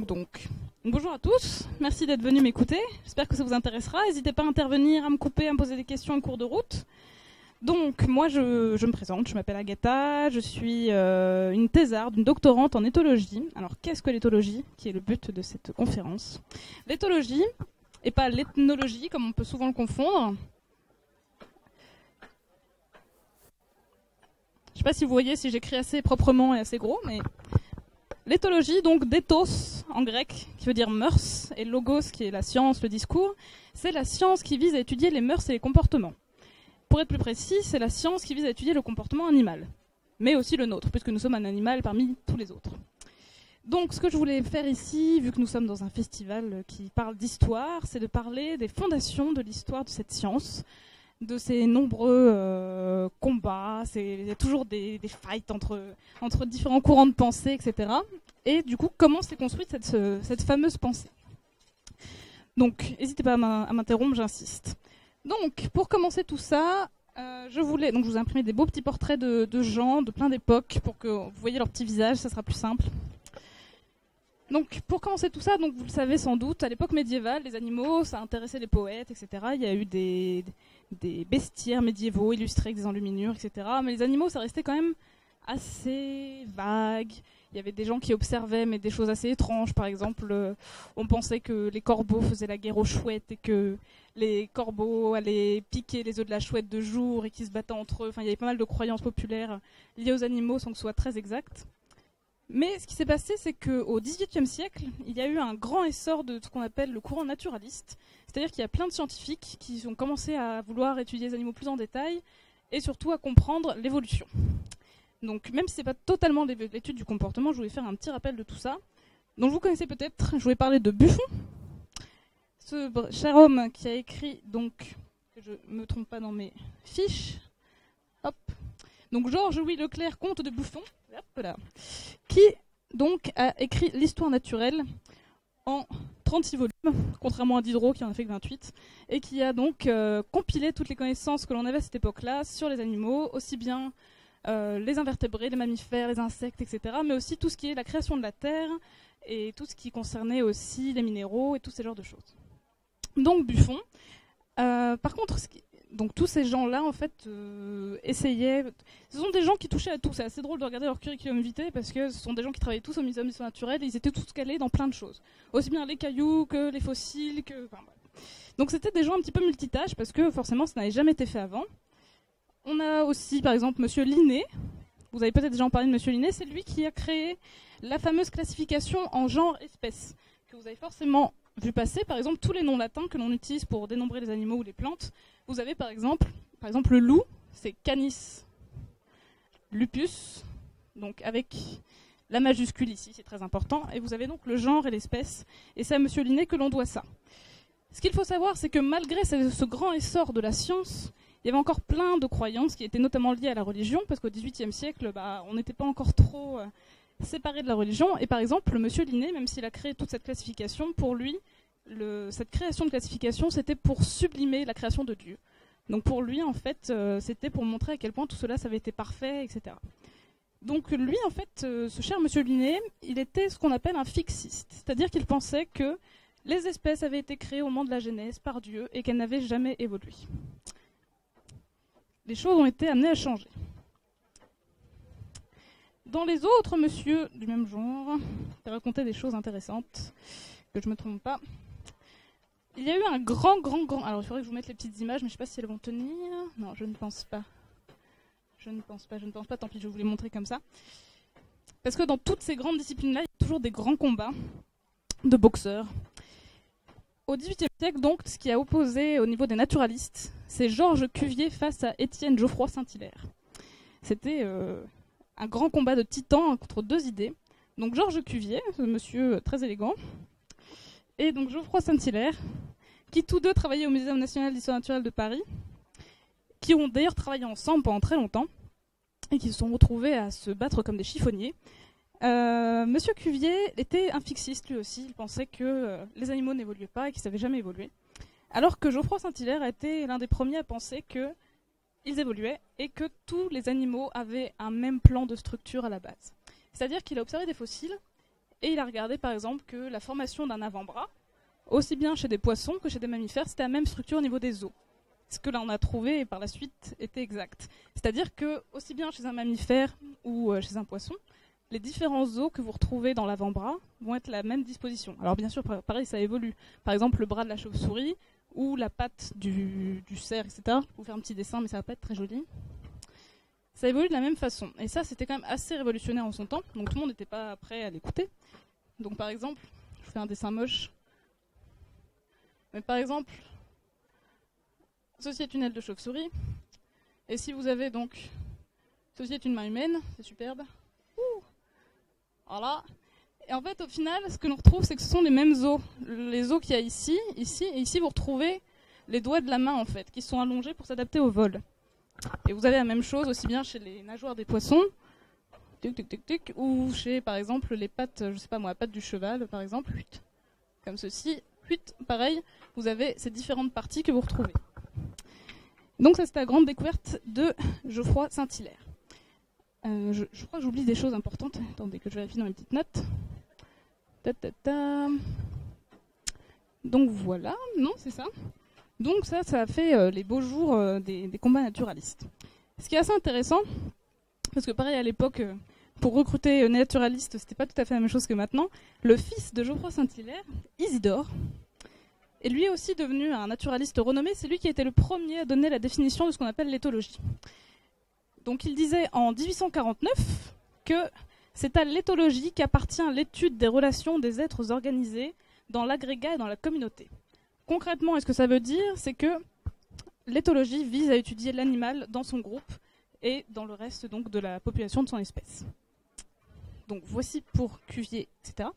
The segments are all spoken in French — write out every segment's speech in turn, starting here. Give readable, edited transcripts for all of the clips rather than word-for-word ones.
Donc. Bonjour à tous, merci d'être venus m'écouter. J'espère que ça vous intéressera. N'hésitez pas à intervenir, à me couper, à me poser des questions en cours de route. Donc, moi, je me présente, je m'appelle Agatha, je suis une thésarde, une doctorante en éthologie. Alors, qu'est-ce que l'éthologie, qui est le but de cette conférence? L'éthologie, et pas l'ethnologie, comme on peut souvent le confondre. Je ne sais pas si vous voyez, si j'écris assez proprement et assez gros, mais l'éthologie, donc d'éthos en grec, qui veut dire mœurs, et logos, qui est la science, le discours, c'est la science qui vise à étudier les mœurs et les comportements. Pour être plus précis, c'est la science qui vise à étudier le comportement animal, mais aussi le nôtre, puisque nous sommes un animal parmi tous les autres. Donc ce que je voulais faire ici, vu que nous sommes dans un festival qui parle d'histoire, c'est de parler des fondations de l'histoire de cette science, de ces nombreux combats, il y a toujours des fights entre différents courants de pensée, etc. Et du coup, comment s'est construite cette fameuse pensée. Donc, n'hésitez pas à m'interrompre, j'insiste. Donc, pour commencer tout ça, je vous ai imprimé des beaux petits portraits de gens, de plein d'époques, pour que vous voyez leurs petits visages, ça sera plus simple. Donc, pour commencer tout ça, donc vous le savez sans doute, à l'époque médiévale, les animaux, ça intéressait les poètes, etc. Il y a eu des bestiaires médiévaux illustrés avec des enluminures, etc. Mais les animaux, ça restait quand même assez vague. Il y avait des gens qui observaient, mais des choses assez étranges. Par exemple, on pensait que les corbeaux faisaient la guerre aux chouettes et que les corbeaux allaient piquer les œufs de la chouette de jour et qu'ils se battaient entre eux. Enfin, il y avait pas mal de croyances populaires liées aux animaux sans que ce soit très exact. Mais ce qui s'est passé, c'est qu'au XVIIIe siècle, il y a eu un grand essor de ce qu'on appelle le courant naturaliste. C'est-à-dire qu'il y a plein de scientifiques qui ont commencé à vouloir étudier les animaux plus en détail et surtout à comprendre l'évolution. Donc même si ce n'est pas totalement l'étude du comportement, je voulais faire un petit rappel de tout ça. Donc vous connaissez peut-être, je voulais parler de Buffon, ce cher homme qui a écrit, donc, que je ne me trompe pas dans mes fiches, hop. Donc Georges-Louis Leclerc, comte de Buffon, qui donc a écrit l'histoire naturelle en 36 volumes, contrairement à Diderot qui en a fait que 28, et qui a donc compilé toutes les connaissances que l'on avait à cette époque-là sur les animaux, aussi bien les invertébrés, les mammifères, les insectes, etc., mais aussi tout ce qui est la création de la Terre, et tout ce qui concernait aussi les minéraux et tous ces genres de choses. Donc Buffon, par contre, donc tous ces gens-là, en fait, essayaient... Ce sont des gens qui touchaient à tout. C'est assez drôle de regarder leur curriculum vitae parce que ce sont des gens qui travaillaient tous au Muséum d'histoire naturelle et ils étaient tous calés dans plein de choses. Aussi bien les cailloux que les fossiles, que... Enfin, voilà. Donc c'était des gens un petit peu multitâches parce que forcément ça n'avait jamais été fait avant. On a aussi, par exemple, Monsieur Linné. Vous avez peut-être déjà entendu de Monsieur Linné. C'est lui qui a créé la fameuse classification en genre-espèce que vous avez forcément vu passer. Par exemple, tous les noms latins que l'on utilise pour dénombrer les animaux ou les plantes. Vous avez par exemple le loup, c'est Canis lupus, donc avec la majuscule ici, c'est très important. Et vous avez donc le genre et l'espèce. Et c'est à Monsieur Linné que l'on doit ça. Ce qu'il faut savoir, c'est que malgré ce grand essor de la science, il y avait encore plein de croyances qui étaient notamment liées à la religion, parce qu'au XVIIIe siècle, on n'était pas encore trop séparés de la religion. Et par exemple, Monsieur Linné, même s'il a créé toute cette classification, pour lui, cette création de classification, c'était pour sublimer la création de Dieu. Donc pour lui, en fait, c'était pour montrer à quel point tout cela, ça avait été parfait, etc. Donc lui, en fait, ce cher Monsieur Linné, il était ce qu'on appelle un fixiste. C'est-à-dire qu'il pensait que les espèces avaient été créées au moment de la Genèse par Dieu et qu'elles n'avaient jamais évolué. Les choses ont été amenées à changer. Dans les autres monsieur du même genre, qui racontaient des choses intéressantes, que je ne me trompe pas, il y a eu un grand... Alors il faudrait que je vous mette les petites images, mais je ne sais pas si elles vont tenir. Non, je ne pense pas. Je ne pense pas, tant pis, je vais vous les montrer comme ça. Parce que dans toutes ces grandes disciplines-là, il y a toujours des grands combats de boxeurs. Au XVIIIe siècle, donc, ce qui a opposé au niveau des naturalistes, c'est Georges Cuvier face à Étienne Geoffroy Saint-Hilaire. C'était un grand combat de titans contre deux idées. Donc Georges Cuvier, ce monsieur très élégant, et donc Geoffroy Saint-Hilaire, qui tous deux travaillaient au Muséum national d'histoire naturelle de Paris, qui ont d'ailleurs travaillé ensemble pendant très longtemps, et qui se sont retrouvés à se battre comme des chiffonniers. Monsieur Cuvier était un fixiste lui aussi, il pensait que les animaux n'évoluaient pas et qu'ils ne savaient jamais évoluer. Alors que Geoffroy Saint-Hilaire a été l'un des premiers à penser que ils évoluaient et que tous les animaux avaient un même plan de structure à la base. C'est-à-dire qu'il a observé des fossiles et il a regardé par exemple que la formation d'un avant-bras, aussi bien chez des poissons que chez des mammifères, c'était la même structure au niveau des os. Ce que l'on a trouvé par la suite était exact. C'est-à-dire que, aussi bien chez un mammifère ou chez un poisson, les différents os que vous retrouvez dans l'avant-bras vont être la même disposition. Alors bien sûr, pareil, ça évolue. Par exemple, le bras de la chauve-souris ou la patte du cerf, etc. Je vais vous faire un petit dessin, mais ça va pas être très joli. Ça évolue de la même façon. Et ça, c'était quand même assez révolutionnaire en son temps. Donc tout le monde n'était pas prêt à l'écouter. Donc par exemple, je vous fais un dessin moche. Mais par exemple, ceci est une aile de chauve-souris. Et si vous avez donc... Ceci est une main humaine, c'est superbe. Voilà. Et en fait, au final, ce que l'on retrouve, c'est que ce sont les mêmes os. Les os qu'il y a ici, ici, et ici, vous retrouvez les doigts de la main, en fait, qui sont allongés pour s'adapter au vol. Et vous avez la même chose aussi bien chez les nageoires des poissons, ou chez, par exemple, les pattes, je sais pas moi, la patte du cheval, par exemple, comme ceci, pareil, vous avez ces différentes parties que vous retrouvez. Donc ça, c'était la grande découverte de Geoffroy Saint-Hilaire. Je crois que j'oublie des choses importantes. Attendez que je vérifie dans mes petites notes. Donc voilà, non, c'est ça. Donc ça a fait les beaux jours des combats naturalistes. Ce qui est assez intéressant, parce que pareil à l'époque, pour recruter naturalistes, c'était pas tout à fait la même chose que maintenant. Le fils de Geoffroy Saint-Hilaire, Isidore, est lui aussi devenu un naturaliste renommé. C'est lui qui a été le premier à donner la définition de ce qu'on appelle l'éthologie. Donc il disait en 1849 que c'est à l'éthologie qu'appartient l'étude des relations des êtres organisés dans l'agrégat et dans la communauté. Concrètement, ce que ça veut dire, c'est que l'éthologie vise à étudier l'animal dans son groupe et dans le reste donc, de la population de son espèce. Donc voici pour Cuvier, etc.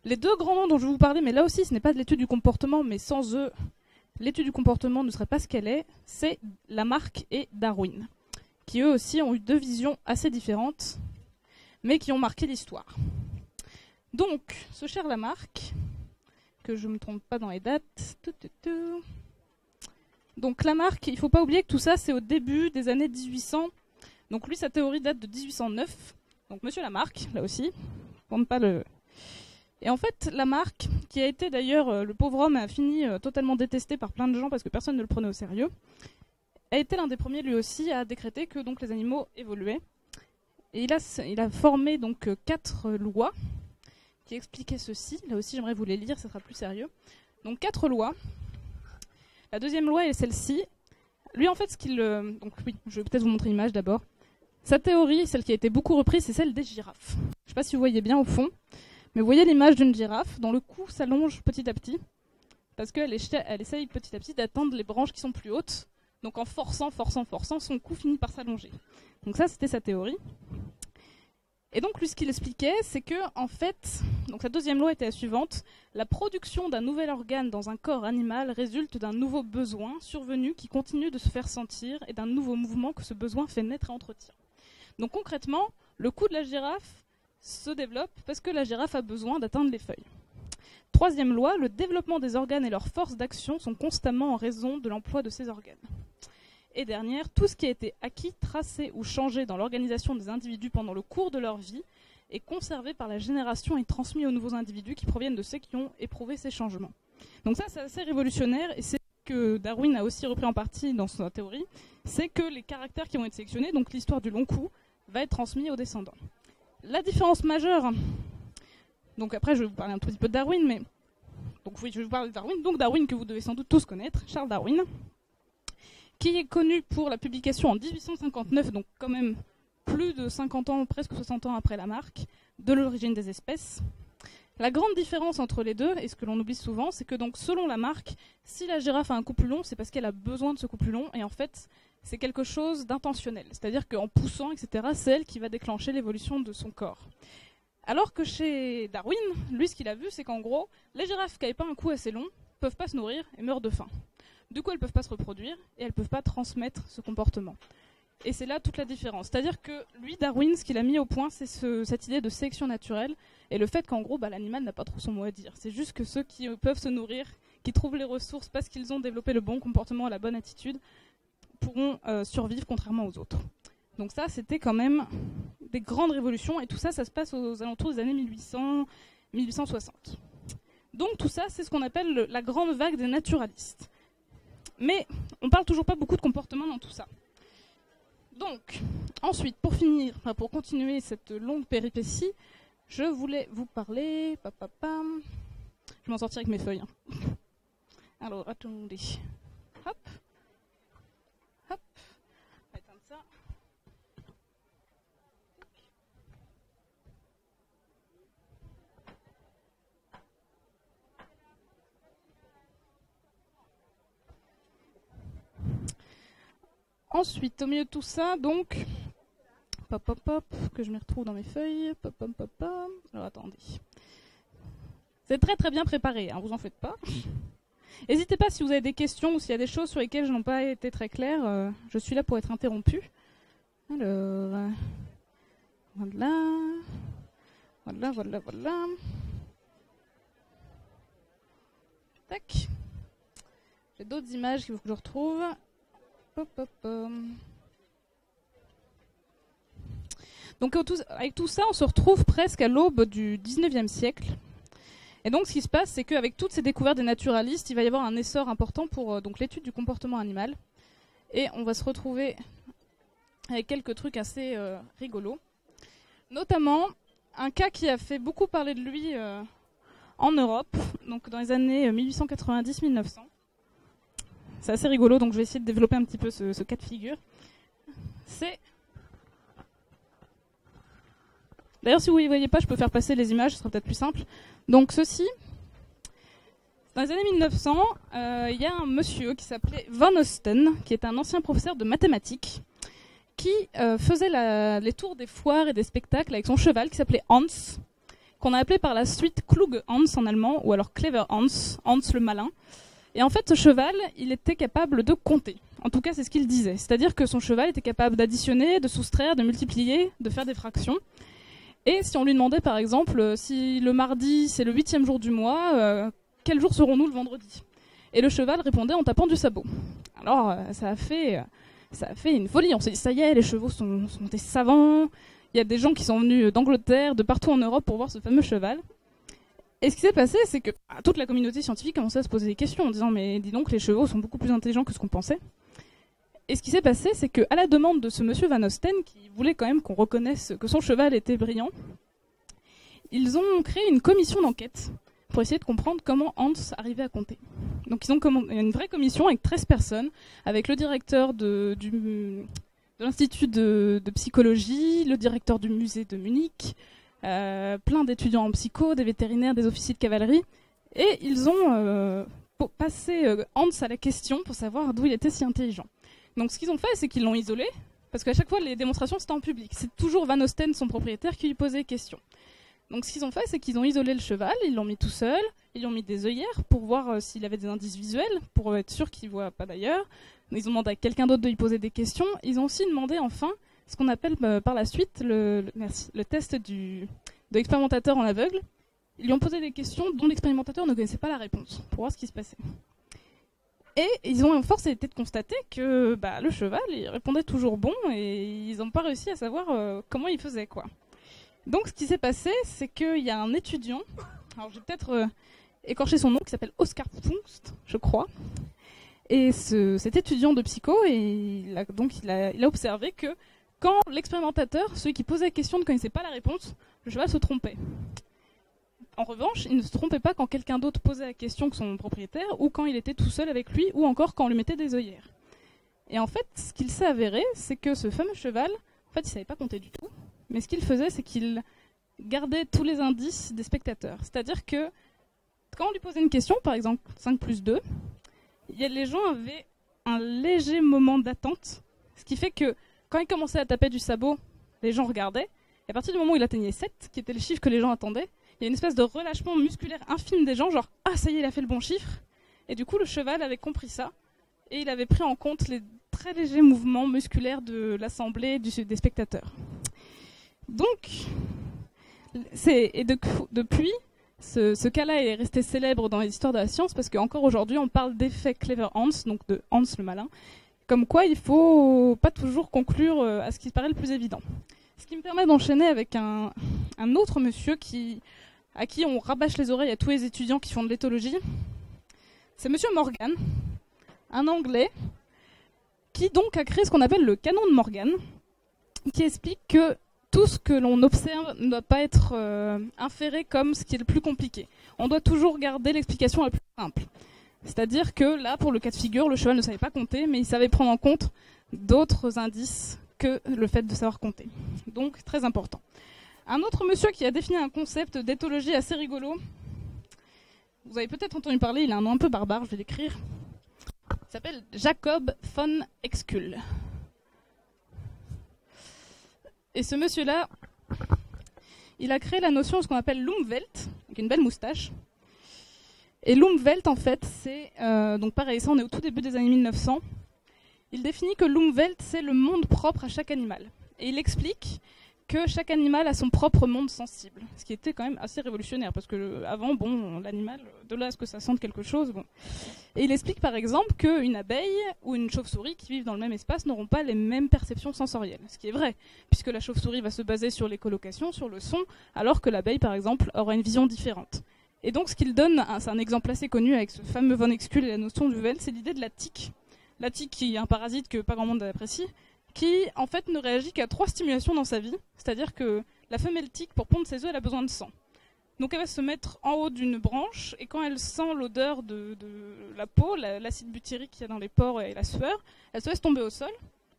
Les deux grands noms dont je vais vous parler, mais là aussi ce n'est pas de l'étude du comportement, mais sans eux, l'étude du comportement ne serait pas ce qu'elle est, c'est Lamarck et Darwin, qui eux aussi ont eu deux visions assez différentes, mais qui ont marqué l'histoire. Donc, ce cher Lamarck, que je ne me trompe pas dans les dates, donc Lamarck, il ne faut pas oublier que tout ça c'est au début des années 1800, donc lui sa théorie date de 1809, donc monsieur Lamarck, là aussi, pour ne pas le... Et en fait, Lamarck, qui a été d'ailleurs, le pauvre homme a fini totalement détesté par plein de gens parce que personne ne le prenait au sérieux, a été l'un des premiers lui aussi à décréter que donc, les animaux évoluaient. Et il a formé donc 4 lois qui expliquaient ceci. Là aussi, j'aimerais vous les lire, ça sera plus sérieux. Donc 4 lois. La deuxième loi est celle-ci. Lui, en fait, donc oui, je vais peut-être vous montrer l'image d'abord. Sa théorie, celle qui a été beaucoup reprise, c'est celle des girafes. Je ne sais pas si vous voyez bien au fond, mais vous voyez l'image d'une girafe dont le cou s'allonge petit à petit, parce qu'elle essaye petit à petit d'atteindre les branches qui sont plus hautes. Donc en forçant, son cou finit par s'allonger. Donc ça, c'était sa théorie. Et donc lui, ce qu'il expliquait, c'est que, en fait, donc sa deuxième loi était la suivante, la production d'un nouvel organe dans un corps animal résulte d'un nouveau besoin survenu qui continue de se faire sentir et d'un nouveau mouvement que ce besoin fait naître et entretient. Donc concrètement, le cou de la girafe se développe parce que la girafe a besoin d'atteindre les feuilles. Troisième loi, le développement des organes et leurs forces d'action sont constamment en raison de l'emploi de ces organes. Et dernière, tout ce qui a été acquis, tracé ou changé dans l'organisation des individus pendant le cours de leur vie est conservé par la génération et transmis aux nouveaux individus qui proviennent de ceux qui ont éprouvé ces changements. Donc ça, c'est assez révolutionnaire et c'est ce que Darwin a aussi repris en partie dans sa théorie, c'est que les caractères qui vont être sélectionnés, donc l'histoire du long cou, va être transmis aux descendants. La différence majeure, donc après je vais vous parler un petit peu de Darwin, mais donc oui, je vais vous parler de Darwin, donc Darwin que vous devez sans doute tous connaître, Charles Darwin, qui est connu pour la publication en 1859, donc quand même plus de 50 ans, presque 60 ans après Lamarck, de l'origine des espèces. La grande différence entre les deux, et ce que l'on oublie souvent, c'est que donc selon Lamarck, si la girafe a un cou plus long, c'est parce qu'elle a besoin de ce cou plus long, et en fait, c'est quelque chose d'intentionnel. C'est-à-dire qu'en poussant, etc., c'est elle qui va déclencher l'évolution de son corps. Alors que chez Darwin, lui, ce qu'il a vu, c'est qu'en gros, les girafes qui n'avaient pas un cou assez long peuvent pas se nourrir et meurent de faim. Du coup, elles ne peuvent pas se reproduire et elles ne peuvent pas transmettre ce comportement. Et c'est là toute la différence. C'est-à-dire que lui, Darwin, ce qu'il a mis au point, c'est cette idée de sélection naturelle et le fait qu'en gros, l'animal n'a pas trop son mot à dire. C'est juste que ceux qui peuvent se nourrir, qui trouvent les ressources parce qu'ils ont développé le bon comportement et la bonne attitude, pourront survivre contrairement aux autres. Donc ça, c'était quand même des grandes révolutions, et tout ça, ça se passe aux alentours des années 1800, 1860. Donc tout ça, c'est ce qu'on appelle la grande vague des naturalistes. Mais on parle toujours pas beaucoup de comportement dans tout ça. Donc, ensuite, pour finir, pour continuer cette longue péripétie, je voulais vous parler... Je vais m'en sortir avec mes feuilles. Alors, attendez. Hop. Hop. On va éteindre ça. Ensuite, au milieu de tout ça, donc... que je me retrouve dans mes feuilles. Alors, attendez. C'est très très bien préparé, hein, vous en faites pas. N'hésitez pas si vous avez des questions ou s'il y a des choses sur lesquelles je n'ai pas été très claire, je suis là pour être interrompue. Alors, voilà. Tac. J'ai d'autres images qu'il faut que je retrouve. Donc avec tout ça, on se retrouve presque à l'aube du 19e siècle. Et donc ce qui se passe, c'est qu'avec toutes ces découvertes des naturalistes, il va y avoir un essor important pour donc l'étude du comportement animal. Et on va se retrouver avec quelques trucs assez rigolos. Notamment, un cas qui a fait beaucoup parler de lui en Europe, donc dans les années 1890-1900. C'est assez rigolo, donc je vais essayer de développer un petit peu ce cas de figure. C'est... D'ailleurs, si vous ne voyez pas, je peux faire passer les images, ce sera peut-être plus simple. Donc ceci, dans les années 1900, il y a un monsieur qui s'appelait Van Osten, qui est un ancien professeur de mathématiques, qui faisait les tours des foires et des spectacles avec son cheval qui s'appelait Hans, qu'on a appelé par la suite Klug Hans en allemand, ou alors Clever Hans, Hans le malin. Et en fait, ce cheval, il était capable de compter. En tout cas, c'est ce qu'il disait. C'est-à-dire que son cheval était capable d'additionner, de soustraire, de multiplier, de faire des fractions. Et si on lui demandait, par exemple, si le mardi, c'est le 8e jour du mois, quel jour serons-nous le vendredi? Et le cheval répondait en tapant du sabot. Alors, ça a fait une folie. On s'est dit, ça y est, les chevaux sont des savants. Il y a des gens qui sont venus d'Angleterre, de partout en Europe pour voir ce fameux cheval. Et ce qui s'est passé, c'est que toute la communauté scientifique commençait à se poser des questions en disant, mais dis donc, les chevaux sont beaucoup plus intelligents que ce qu'on pensait. Et ce qui s'est passé, c'est qu'à la demande de ce monsieur Van Osten, qui voulait quand même qu'on reconnaisse que son cheval était brillant, ils ont créé une commission d'enquête pour essayer de comprendre comment Hans arrivait à compter. Donc il y a une vraie commission avec 13 personnes, avec le directeur de l'Institut de psychologie, le directeur du musée de Munich, plein d'étudiants en psycho, des vétérinaires, des officiers de cavalerie, et ils ont passé Hans à la question pour savoir d'où il était si intelligent. Donc ce qu'ils ont fait, c'est qu'ils l'ont isolé, parce qu'à chaque fois les démonstrations c'était en public. C'est toujours Van Osten, son propriétaire, qui lui posait des questions. Donc ce qu'ils ont fait, c'est qu'ils ont isolé le cheval, ils l'ont mis tout seul, ils lui ont mis des œillères pour voir s'il avait des indices visuels, pour être sûr qu'il ne voit pas d'ailleurs. Ils ont demandé à quelqu'un d'autre de lui poser des questions. Ils ont aussi demandé enfin ce qu'on appelle par la suite le test de l'expérimentateur en aveugle. Ils lui ont posé des questions dont l'expérimentateur ne connaissait pas la réponse, pour voir ce qui se passait. Et ils ont force été de constater que le cheval, il répondait toujours bon et ils n'ont pas réussi à savoir comment il faisait, quoi. Donc ce qui s'est passé, c'est qu'il y a un étudiant, alors je vais peut-être écorcher son nom, qui s'appelle Oscar Pfungst, je crois. Et cet étudiant de psycho, il a observé que quand l'expérimentateur, celui qui posait la question, ne connaissait pas la réponse, le cheval se trompait. En revanche, il ne se trompait pas quand quelqu'un d'autre posait la question que son propriétaire, ou quand il était tout seul avec lui, ou encore quand on lui mettait des œillères. Et en fait, ce qu'il s'est avéré, c'est que ce fameux cheval, en fait, il ne savait pas compter du tout, mais ce qu'il faisait, c'est qu'il gardait tous les indices des spectateurs. C'est-à-dire que quand on lui posait une question, par exemple 5 plus 2, les gens avaient un léger moment d'attente, ce qui fait que quand il commençait à taper du sabot, les gens regardaient, et à partir du moment où il atteignait 7, qui était le chiffre que les gens attendaient, il y a une espèce de relâchement musculaire infime des gens, genre « Ah, ça y est, il a fait le bon chiffre !» Et du coup, le cheval avait compris ça, et il avait pris en compte les très légers mouvements musculaires de l'assemblée des spectateurs. Donc, depuis, ce cas-là est resté célèbre dans les histoires de la science, parce qu'encore aujourd'hui, on parle d'effet Clever Hans, donc de Hans le malin, Comme quoi, il faut pas toujours conclure à ce qui paraît le plus évident. Ce qui me permet d'enchaîner avec un autre monsieur à qui on rabâche les oreilles à tous les étudiants qui font de l'éthologie. C'est monsieur Morgan, un Anglais, qui donc a créé ce qu'on appelle le canon de Morgan, qui explique que tout ce que l'on observe ne doit pas être inféré comme ce qui est le plus compliqué. On doit toujours garder l'explication la plus simple. C'est-à-dire que là, pour le cas de figure, le cheval ne savait pas compter, mais il savait prendre en compte d'autres indices que le fait de savoir compter. Donc, très important. Un autre monsieur qui a défini un concept d'éthologie assez rigolo, vous avez peut-être entendu parler, il a un nom un peu barbare, je vais l'écrire. Il s'appelle Jacob von Exkull. Et ce monsieur-là, il a créé la notion de ce qu'on appelle l'Umwelt, avec une belle moustache. Et l'Umwelt, en fait, c'est... donc pareil, ça on est au tout début des années 1900. Il définit que l'Umwelt, c'est le monde propre à chaque animal. Et il explique que chaque animal a son propre monde sensible. Ce qui était quand même assez révolutionnaire, parce que avant, bon, l'animal, de là à ce que ça sente quelque chose, bon. Et il explique par exemple qu'une abeille ou une chauve-souris qui vivent dans le même espace n'auront pas les mêmes perceptions sensorielles. Ce qui est vrai, puisque la chauve-souris va se baser sur l'écholocation, sur le son, alors que l'abeille, par exemple, aura une vision différente. Et donc ce qu'il donne, c'est un exemple assez connu avec ce fameux von Exkull et la notion du Welt, c'est l'idée de la tique. La tique qui est un parasite que pas grand monde apprécie, qui en fait ne réagit qu'à 3 stimulations dans sa vie, c'est-à-dire que la femelle tique, pour pondre ses œufs, elle a besoin de sang. Donc elle va se mettre en haut d'une branche, et quand elle sent l'odeur de la peau, l'acide butyrique qu'il y a dans les pores et la sueur, elle se laisse tomber au sol.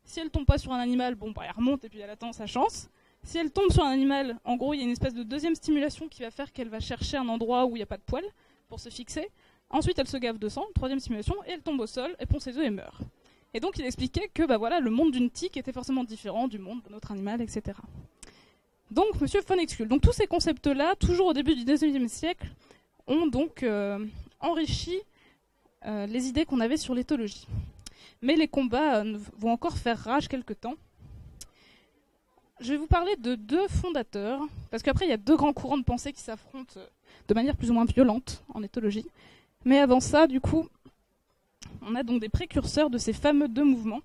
Si elle tombe pas sur un animal, bon bah elle remonte et puis elle attend sa chance. Si elle tombe sur un animal, en gros, il y a une espèce de deuxième stimulation qui va faire qu'elle va chercher un endroit où il n'y a pas de poils pour se fixer. Ensuite, elle se gave de sang, troisième stimulation, et elle tombe au sol, elle pond ses œufs et meurt. Et donc, il expliquait que bah, voilà, le monde d'une tique était forcément différent du monde d'un autre animal, etc. Donc, monsieur von Exkull. Donc, tous ces concepts-là, toujours au début du XIXe siècle, ont donc enrichi les idées qu'on avait sur l'éthologie. Mais les combats vont encore faire rage quelque temps. Je vais vous parler de 2 fondateurs, parce qu'après il y a 2 grands courants de pensée qui s'affrontent de manière plus ou moins violente en éthologie. Mais avant ça, du coup, on a donc des précurseurs de ces fameux 2 mouvements,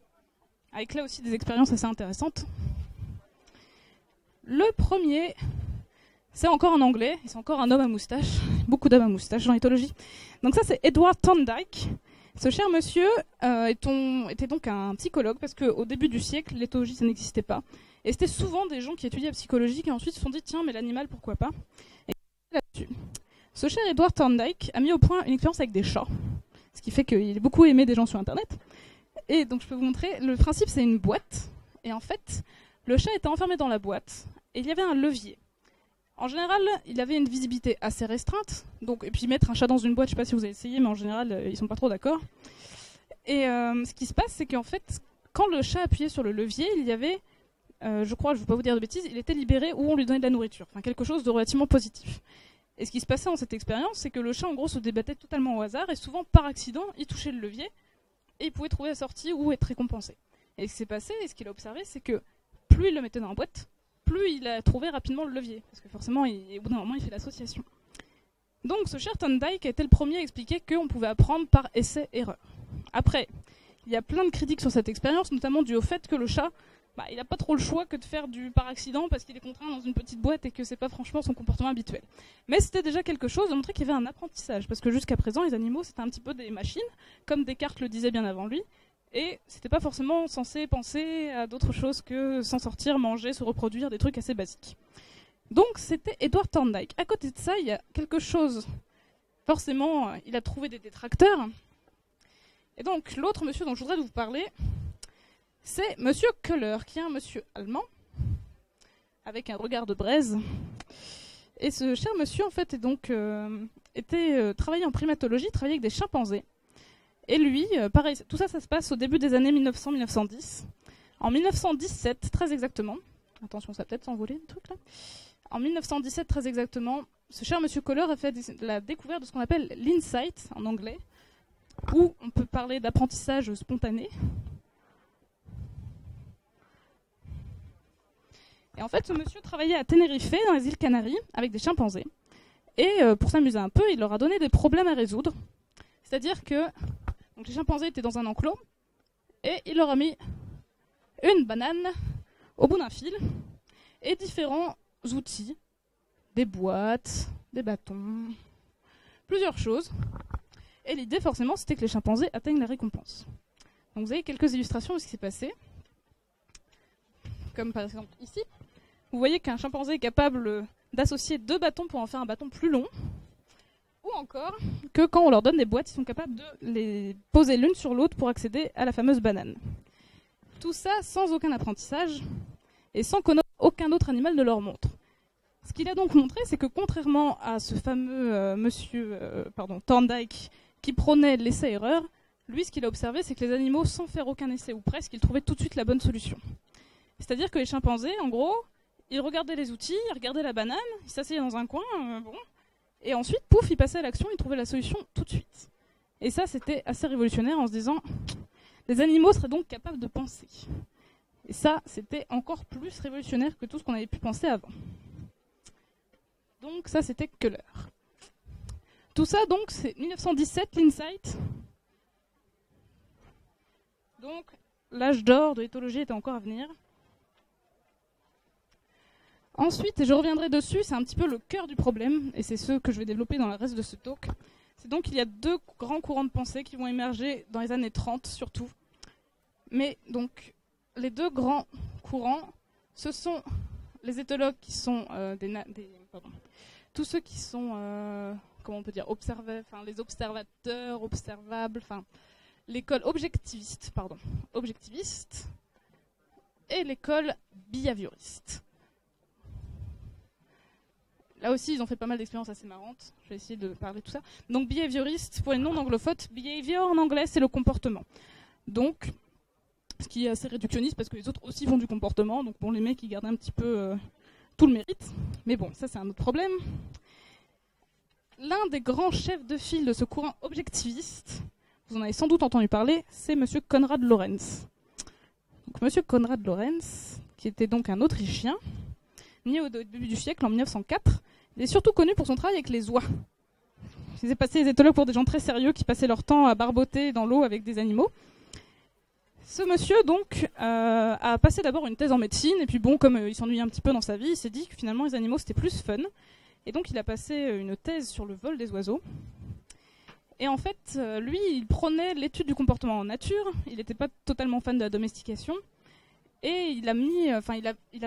avec là aussi des expériences assez intéressantes. Le premier, c'est encore un Anglais, et c'est encore un homme à moustache, beaucoup d'hommes à moustache dans l'éthologie. Donc ça c'est Edward Thorndike. Ce cher monsieur était donc un psychologue, parce qu'au début du siècle, l'éthologie ça n'existait pas. Et c'était souvent des gens qui étudiaient la psychologie qui ensuite se sont dit tiens mais l'animal pourquoi pas. Et là-dessus. Ce cher Edward Thorndike a mis au point une expérience avec des chats, ce qui fait qu'il est beaucoup aimé des gens sur internet. Et donc je peux vous montrer, le principe c'est une boîte, et en fait le chat était enfermé dans la boîte, et il y avait un levier. En général, il avait une visibilité assez restreinte, donc, et puis mettre un chat dans une boîte, je ne sais pas si vous avez essayé, mais en général ils sont pas trop d'accord. Et ce qui se passe c'est qu'en fait, quand le chat appuyait sur le levier, il y avait je crois, je ne veux pas vous dire de bêtises, il était libéré ou on lui donnait de la nourriture. Enfin, quelque chose de relativement positif. Et ce qui se passait dans cette expérience, c'est que le chat, en gros, se débattait totalement au hasard et souvent, par accident, il touchait le levier et il pouvait trouver la sortie ou être récompensé. Et ce qui s'est passé, et ce qu'il a observé, c'est que plus il le mettait dans la boîte, plus il a trouvé rapidement le levier. Parce que forcément, au bout d'un moment, il fait l'association. Donc, ce cher Thorndike a été le premier à expliquer qu'on pouvait apprendre par essai-erreur. Après, il y a plein de critiques sur cette expérience, notamment dû au fait que le chat, il n'a pas trop le choix que de faire du par accident parce qu'il est contraint dans une petite boîte et que c'est pas franchement son comportement habituel. Mais c'était déjà quelque chose de montrer qu'il y avait un apprentissage, parce que jusqu'à présent les animaux c'était un petit peu des machines, comme Descartes le disait bien avant lui, et c'était pas forcément censé penser à d'autres choses que s'en sortir, manger, se reproduire, des trucs assez basiques. Donc c'était Edward Thorndike. À côté de ça, il y a quelque chose, forcément il a trouvé des détracteurs, et donc l'autre monsieur dont je voudrais vous parler, c'est monsieur Köhler, qui est un monsieur allemand, avec un regard de braise. Et ce cher monsieur, en fait, travaillait en primatologie, travaillait avec des chimpanzés. Et lui, pareil, tout ça, ça se passe au début des années 1900-1910. En 1917, très exactement, attention, ça va peut-être s'envoler le truc là. En 1917, très exactement, ce cher monsieur Köhler a fait la découverte de ce qu'on appelle l'insight, en anglais, où on peut parler d'apprentissage spontané. Et en fait, ce monsieur travaillait à Tenerife, dans les îles Canaries, avec des chimpanzés. Et pour s'amuser un peu, il leur a donné des problèmes à résoudre. C'est-à-dire que donc, les chimpanzés étaient dans un enclos, Et il leur a mis une banane au bout d'un fil et différents outils, des boîtes, des bâtons, plusieurs choses. Et l'idée, forcément, c'était que les chimpanzés atteignent la récompense. Donc vous avez quelques illustrations de ce qui s'est passé. Comme par exemple ici. Vous voyez qu'un chimpanzé est capable d'associer 2 bâtons pour en faire un bâton plus long. Ou encore que quand on leur donne des boîtes, ils sont capables de les poser l'une sur l'autre pour accéder à la fameuse banane. Tout ça sans aucun apprentissage et sans qu'aucun autre animal ne leur montre. Ce qu'il a donc montré, c'est que contrairement à ce fameux monsieur Thorndike qui prônait l'essai-erreur, lui, ce qu'il a observé, c'est que les animaux, sans faire aucun essai ou presque, ils trouvaient tout de suite la bonne solution. C'est-à-dire que les chimpanzés, en gros, ils regardaient les outils, ils regardaient la banane, ils s'asseyaient dans un coin, et ensuite, pouf, ils passaient à l'action, ils trouvaient la solution tout de suite. Et ça, c'était assez révolutionnaire en se disant, les animaux seraient donc capables de penser. Et ça, c'était encore plus révolutionnaire que tout ce qu'on avait pu penser avant. Donc ça, c'était Köhler. Tout ça, donc, c'est 1917, l'Insight. Donc, l'âge d'or de l'éthologie était encore à venir. Ensuite, et je reviendrai dessus, c'est un petit peu le cœur du problème, et c'est ce que je vais développer dans le reste de ce talk. C'est donc qu'il y a 2 grands courants de pensée qui vont émerger dans les années 30 surtout. Mais donc, les 2 grands courants, ce sont les éthologues qui sont tous ceux qui sont, comment on peut dire, les observateurs, observables, l'école objectiviste, et l'école behavioriste. Là aussi, ils ont fait pas mal d'expériences assez marrantes. Je vais essayer de parler de tout ça. Donc, behavioriste, pour les non-anglophones, behavior en anglais, c'est le comportement. Donc, ce qui est assez réductionniste parce que les autres aussi font du comportement. Donc, bon, les mecs, ils gardent un petit peu tout le mérite. Mais bon, ça, c'est un autre problème. L'un des grands chefs de file de ce courant objectiviste, vous en avez sans doute entendu parler, c'est monsieur Konrad Lorenz. Donc, monsieur Konrad Lorenz, qui était donc un Autrichien, né au début du siècle, en 1904, il est surtout connu pour son travail avec les oies. Il faisait passer les éthologues pour des gens très sérieux qui passaient leur temps à barboter dans l'eau avec des animaux. Ce monsieur, donc, a passé d'abord une thèse en médecine, et puis bon, comme il s'ennuyait un petit peu dans sa vie, il s'est dit que finalement les animaux c'était plus fun. Et donc il a passé une thèse sur le vol des oiseaux. Et en fait, lui, il prônait l'étude du comportement en nature, il n'était pas totalement fan de la domestication, et il a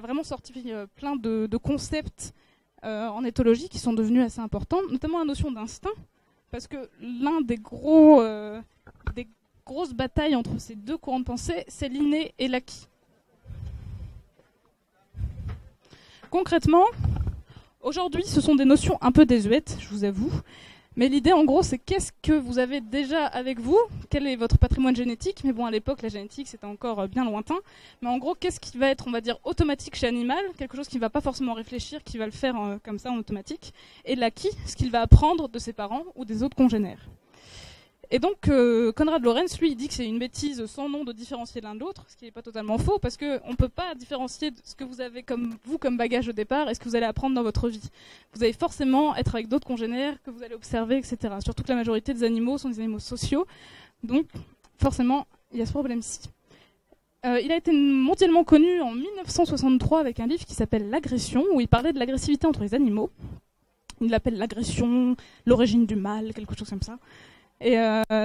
vraiment sorti plein de concepts en éthologie qui sont devenus assez importants, notamment la notion d'instinct, parce que l'un des grosses batailles entre ces 2 courants de pensée, c'est l'inné et l'acquis. Concrètement, aujourd'hui, ce sont des notions un peu désuètes, je vous avoue, mais l'idée, en gros, c'est qu'est-ce que vous avez déjà avec vous, quel est votre patrimoine génétique, mais bon, à l'époque, la génétique, c'était encore bien lointain, mais en gros, qu'est-ce qui va être, on va dire, automatique chez l'animal, quelque chose qui ne va pas forcément réfléchir, qui va le faire comme ça en automatique, et l'acquis, ce qu'il va apprendre de ses parents ou des autres congénères. Et donc, Konrad Lorenz, lui, il dit que c'est une bêtise sans nom de différencier l'un de l'autre, ce qui n'est pas totalement faux, parce qu'on ne peut pas différencier ce que vous avez comme bagage au départ et ce que vous allez apprendre dans votre vie. Vous allez forcément être avec d'autres congénères que vous allez observer, etc. Surtout que la majorité des animaux sont des animaux sociaux, donc forcément, il y a ce problème-ci. Il a été mondialement connu en 1963 avec un livre qui s'appelle L'agression, où il parlait de l'agressivité entre les animaux. Il l'appelle l'agression, l'origine du mal, quelque chose comme ça. Et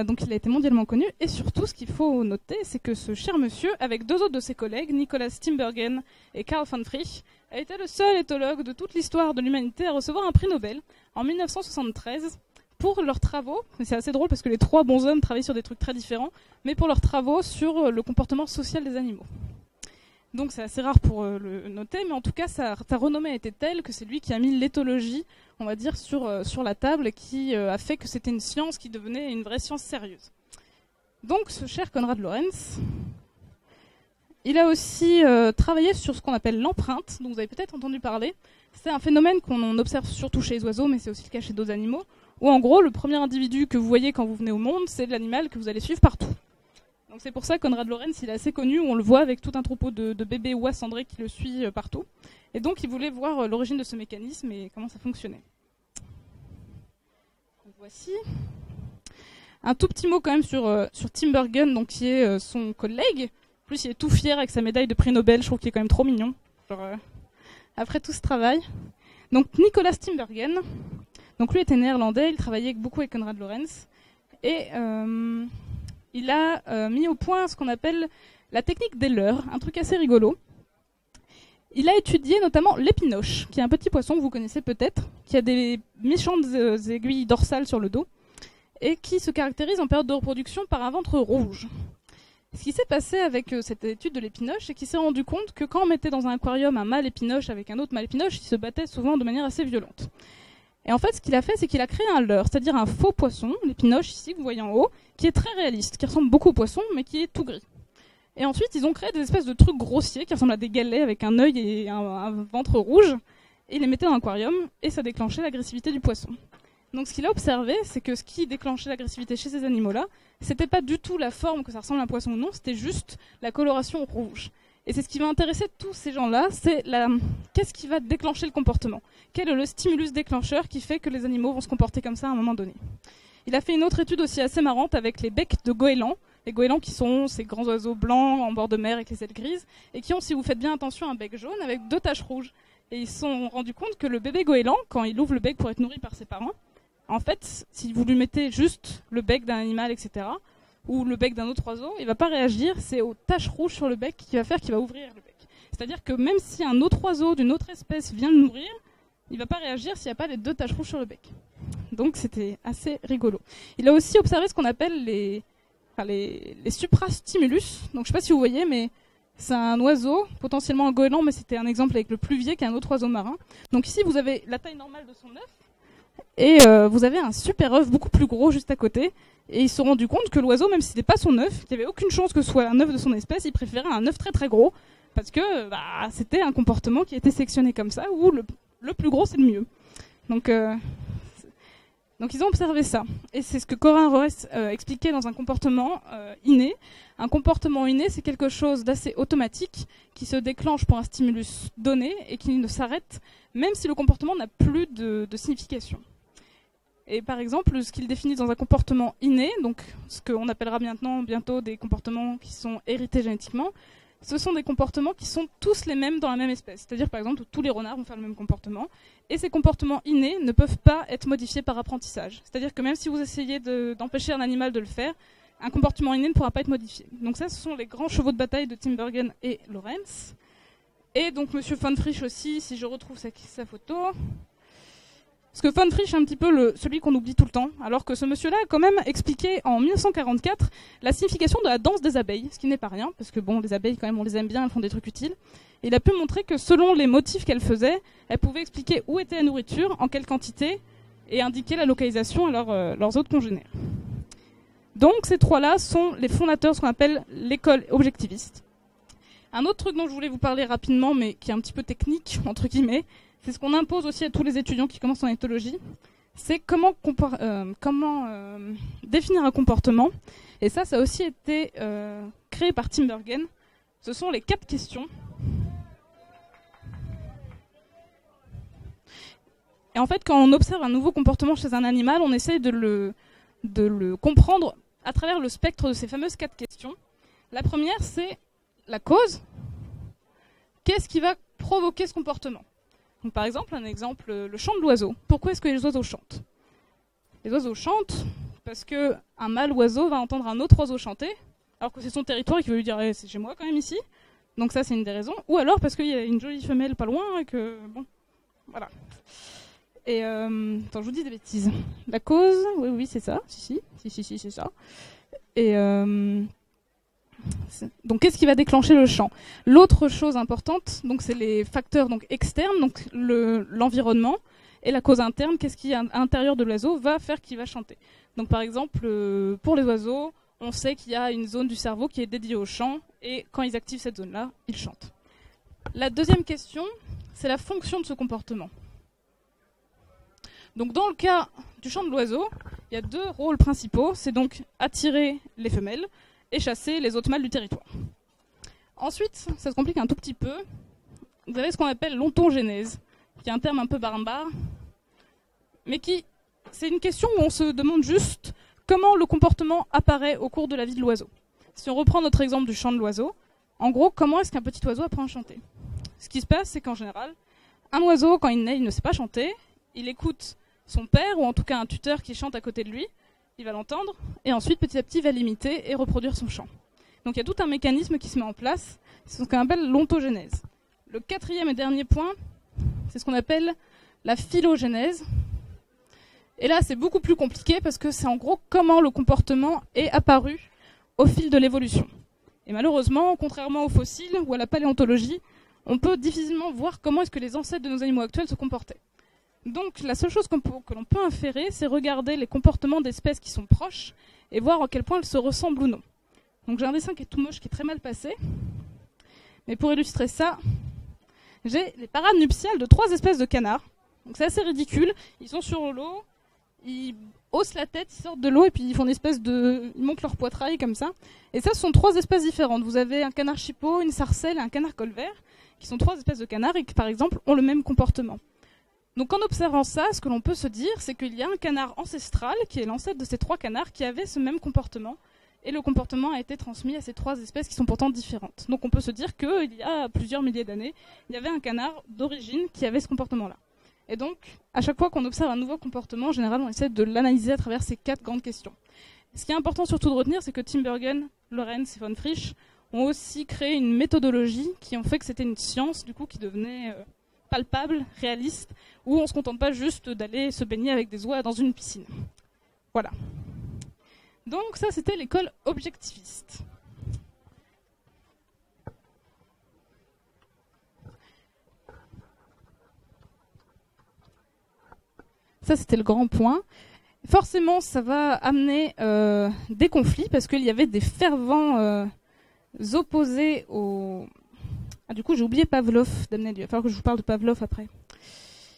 donc il a été mondialement connu. Et surtout, ce qu'il faut noter, c'est que ce cher monsieur, avec 2 autres de ses collègues, Nicolas Steenbergen et Karl von Frisch, a été le seul éthologue de toute l'histoire de l'humanité à recevoir un prix Nobel en 1973 pour leurs travaux. C'est assez drôle parce que les 3 bonshommes travaillent sur des trucs très différents, mais pour leurs travaux sur le comportement social des animaux. Donc c'est assez rare pour le noter, mais en tout cas sa renommée a été telle que c'est lui qui a mis l'éthologie, on va dire, sur la table et qui a fait que c'était une science qui devenait une vraie science sérieuse. Donc ce cher Konrad Lorenz, il a aussi travaillé sur ce qu'on appelle l'empreinte, dont vous avez peut-être entendu parler. C'est un phénomène qu'on observe surtout chez les oiseaux, mais c'est aussi le cas chez d'autres animaux, où en gros le premier individu que vous voyez quand vous venez au monde, c'est l'animal que vous allez suivre partout. Donc c'est pour ça que Konrad Lorenz, il est assez connu, où on le voit avec tout un troupeau de bébés oies cendrées qui le suit partout. Et donc il voulait voir l'origine de ce mécanisme et comment ça fonctionnait. Donc voici. Un tout petit mot quand même sur Tinbergen, donc qui est son collègue. En plus, il est tout fier avec sa médaille de prix Nobel. Je trouve qu'il est quand même trop mignon. Après tout ce travail. Donc Nicolas Tinbergen. Donc lui était néerlandais. Il travaillait beaucoup avec Konrad Lorenz. Et il a mis au point ce qu'on appelle la technique des leurres, un truc assez rigolo. Il a étudié notamment l'épinoche, qui est un petit poisson que vous connaissez peut-être, qui a des méchantes aiguilles dorsales sur le dos, et qui se caractérise en période de reproduction par un ventre rouge. Ce qui s'est passé avec cette étude de l'épinoche, c'est qu'il s'est rendu compte que quand on mettait dans un aquarium un mâle épinoche avec un autre mâle épinoche, ils se battaient souvent de manière assez violente. Et en fait, ce qu'il a fait, c'est qu'il a créé un leurre, c'est-à-dire un faux poisson, l'épinoche ici, que vous voyez en haut, qui est très réaliste, qui ressemble beaucoup au poisson, mais qui est tout gris. Et ensuite, ils ont créé des espèces de trucs grossiers qui ressemblent à des galets avec un œil et un ventre rouge, et ils les mettaient dans l'aquarium, et ça déclenchait l'agressivité du poisson. Donc ce qu'il a observé, c'est que ce qui déclenchait l'agressivité chez ces animaux-là, c'était pas du tout la forme que ça ressemble à un poisson ou non, c'était juste la coloration rouge. Et c'est ce qui va intéresser tous ces gens-là, c'est qu'est-ce qui va déclencher le comportement ? Quel est le stimulus déclencheur qui fait que les animaux vont se comporter comme ça à un moment donné ? Il a fait une autre étude aussi assez marrante avec les becs de goélands. Les goélands qui sont ces grands oiseaux blancs en bord de mer avec les ailes grises, et qui ont, si vous faites bien attention, un bec jaune avec 2 taches rouges. Et ils se sont rendus compte que le bébé goéland, quand il ouvre le bec pour être nourri par ses parents, en fait, si vous lui mettez juste le bec d'un animal, etc., ou le bec d'un autre oiseau, il ne va pas réagir, c'est aux taches rouges sur le bec qui va faire qu'il va ouvrir le bec. C'est-à-dire que même si un autre oiseau d'une autre espèce vient le nourrir, il ne va pas réagir s'il n'y a pas les 2 taches rouges sur le bec. Donc c'était assez rigolo. Il a aussi observé ce qu'on appelle les suprastimulus. Donc je ne sais pas si vous voyez, mais c'est un oiseau, potentiellement un goéland, mais c'était un exemple avec le pluvier qui est un autre oiseau marin. Donc ici vous avez la taille normale de son œuf, et vous avez un super œuf beaucoup plus gros juste à côté. Et ils se sont rendus compte que l'oiseau, même si c'était pas son œuf, qu'il n'y avait aucune chance que ce soit un œuf de son espèce, il préférait un œuf très très gros, parce que c'était un comportement qui était sélectionné comme ça, où le plus gros c'est le mieux. Donc ils ont observé ça. Et c'est ce que Corin Roes expliquait dans un comportement inné. Un comportement inné, c'est quelque chose d'assez automatique, qui se déclenche pour un stimulus donné, et qui ne s'arrête, même si le comportement n'a plus de signification. Et par exemple, ce qu'il définit dans un comportement inné, donc ce qu'on appellera bientôt des comportements qui sont hérités génétiquement, ce sont des comportements qui sont tous les mêmes dans la même espèce. C'est-à-dire, par exemple, tous les renards vont faire le même comportement. Et ces comportements innés ne peuvent pas être modifiés par apprentissage. C'est-à-dire que même si vous essayez d'empêcher un animal de le faire, un comportement inné ne pourra pas être modifié. Donc ça, ce sont les grands chevaux de bataille de Tinbergen et Lorenz. Et donc M. von Frisch aussi, si je retrouve sa photo... Parce que von Frisch est un petit peu celui qu'on oublie tout le temps, alors que ce monsieur-là a quand même expliqué en 1944 la signification de la danse des abeilles, ce qui n'est pas rien, parce que bon, les abeilles quand même on les aime bien, elles font des trucs utiles. Et il a pu montrer que selon les motifs qu'elles faisaient, elles pouvaient expliquer où était la nourriture, en quelle quantité, et indiquer la localisation à leurs autres congénères. Donc ces trois-là sont les fondateurs de ce qu'on appelle l'école objectiviste. Un autre truc dont je voulais vous parler rapidement, mais qui est un petit peu technique, entre guillemets, c'est ce qu'on impose aussi à tous les étudiants qui commencent en éthologie, c'est comment définir un comportement. Et ça a aussi été créé par Tinbergen. Ce sont les 4 questions. Et en fait, quand on observe un nouveau comportement chez un animal, on essaye de le comprendre à travers le spectre de ces fameuses 4 questions. La première, c'est la cause. Qu'est-ce qui va provoquer ce comportement ? Donc, par exemple, le chant de l'oiseau. Pourquoi est-ce que les oiseaux chantent ? Les oiseaux chantent parce qu'un mâle oiseau va entendre un autre oiseau chanter, alors que c'est son territoire et qu'il veut lui dire c'est chez moi quand même ici. Donc ça, c'est une des raisons. Ou alors parce qu'il y a une jolie femelle pas loin et que... Bon, voilà. Et... attends, je vous dis des bêtises. La cause, oui, c'est ça. Si, c'est ça. Et... donc, qu'est-ce qui va déclencher le chant ? L'autre chose importante, donc, c'est les facteurs externes, donc l'environnement, et la cause interne, qu'est-ce qui, à l'intérieur de l'oiseau, va faire qu'il va chanter. Donc, par exemple, pour les oiseaux, on sait qu'il y a une zone du cerveau qui est dédiée au chant, et quand ils activent cette zone-là, ils chantent. La deuxième question, c'est la fonction de ce comportement. Donc, dans le cas du chant de l'oiseau, il y a 2 rôles principaux, c'est donc attirer les femelles, et chasser les autres mâles du territoire. Ensuite, ça se complique un tout petit peu. Vous avez ce qu'on appelle l'ontogénèse, qui est un terme un peu barbare, mais c'est une question où on se demande juste comment le comportement apparaît au cours de la vie de l'oiseau. Si on reprend notre exemple du chant de l'oiseau, en gros, comment est-ce qu'un petit oiseau apprend à chanter? Ce qui se passe, c'est qu'en général, un oiseau, quand il naît, il ne sait pas chanter, il écoute son père, ou en tout cas un tuteur qui chante à côté de lui, il va l'entendre, et ensuite, petit à petit, il va l'imiter et reproduire son chant. Donc il y a tout un mécanisme qui se met en place, c'est ce qu'on appelle l'ontogénèse. Le quatrième et dernier point, c'est ce qu'on appelle la phylogénèse. Et là, c'est beaucoup plus compliqué parce que c'est en gros comment le comportement est apparu au fil de l'évolution. Et malheureusement, contrairement aux fossiles ou à la paléontologie, on peut difficilement voir comment est-ce que les ancêtres de nos animaux actuels se comportaient. Donc la seule chose que l'on peut inférer, c'est regarder les comportements d'espèces qui sont proches et voir à quel point elles se ressemblent ou non. Donc j'ai un dessin qui est tout moche, qui est très mal passé. Mais pour illustrer ça, j'ai les parades nuptiales de 3 espèces de canards. Donc c'est assez ridicule. Ils sont sur l'eau, ils haussent la tête, ils sortent de l'eau et puis ils font une espèce de... Ils montent leur poitrail comme ça. Et ça, ce sont 3 espèces différentes. Vous avez un canard chipot, une sarcelle et un canard colvert, qui sont 3 espèces de canards et qui, par exemple, ont le même comportement. Donc en observant ça, ce que l'on peut se dire, c'est qu'il y a un canard ancestral, qui est l'ancêtre de ces 3 canards, qui avait ce même comportement. Et le comportement a été transmis à ces 3 espèces qui sont pourtant différentes. Donc on peut se dire qu'il y a plusieurs milliers d'années, il y avait un canard d'origine qui avait ce comportement-là. Et donc, à chaque fois qu'on observe un nouveau comportement, en général, on essaie de l'analyser à travers ces 4 grandes questions. Ce qui est important surtout de retenir, c'est que Tinbergen, Lorenz et von Frisch ont aussi créé une méthodologie qui ont fait que c'était une science du coup qui devenait palpable, réaliste, où on ne se contente pas juste d'aller se baigner avec des oies dans une piscine. Voilà. Donc ça, c'était l'école objectiviste. Ça, c'était le grand point. Forcément, ça va amener des conflits, parce qu'il y avait des fervents opposés au... Ah, du coup, j'ai oublié Pavlov d'amener. Il va falloir que je vous parle de Pavlov après.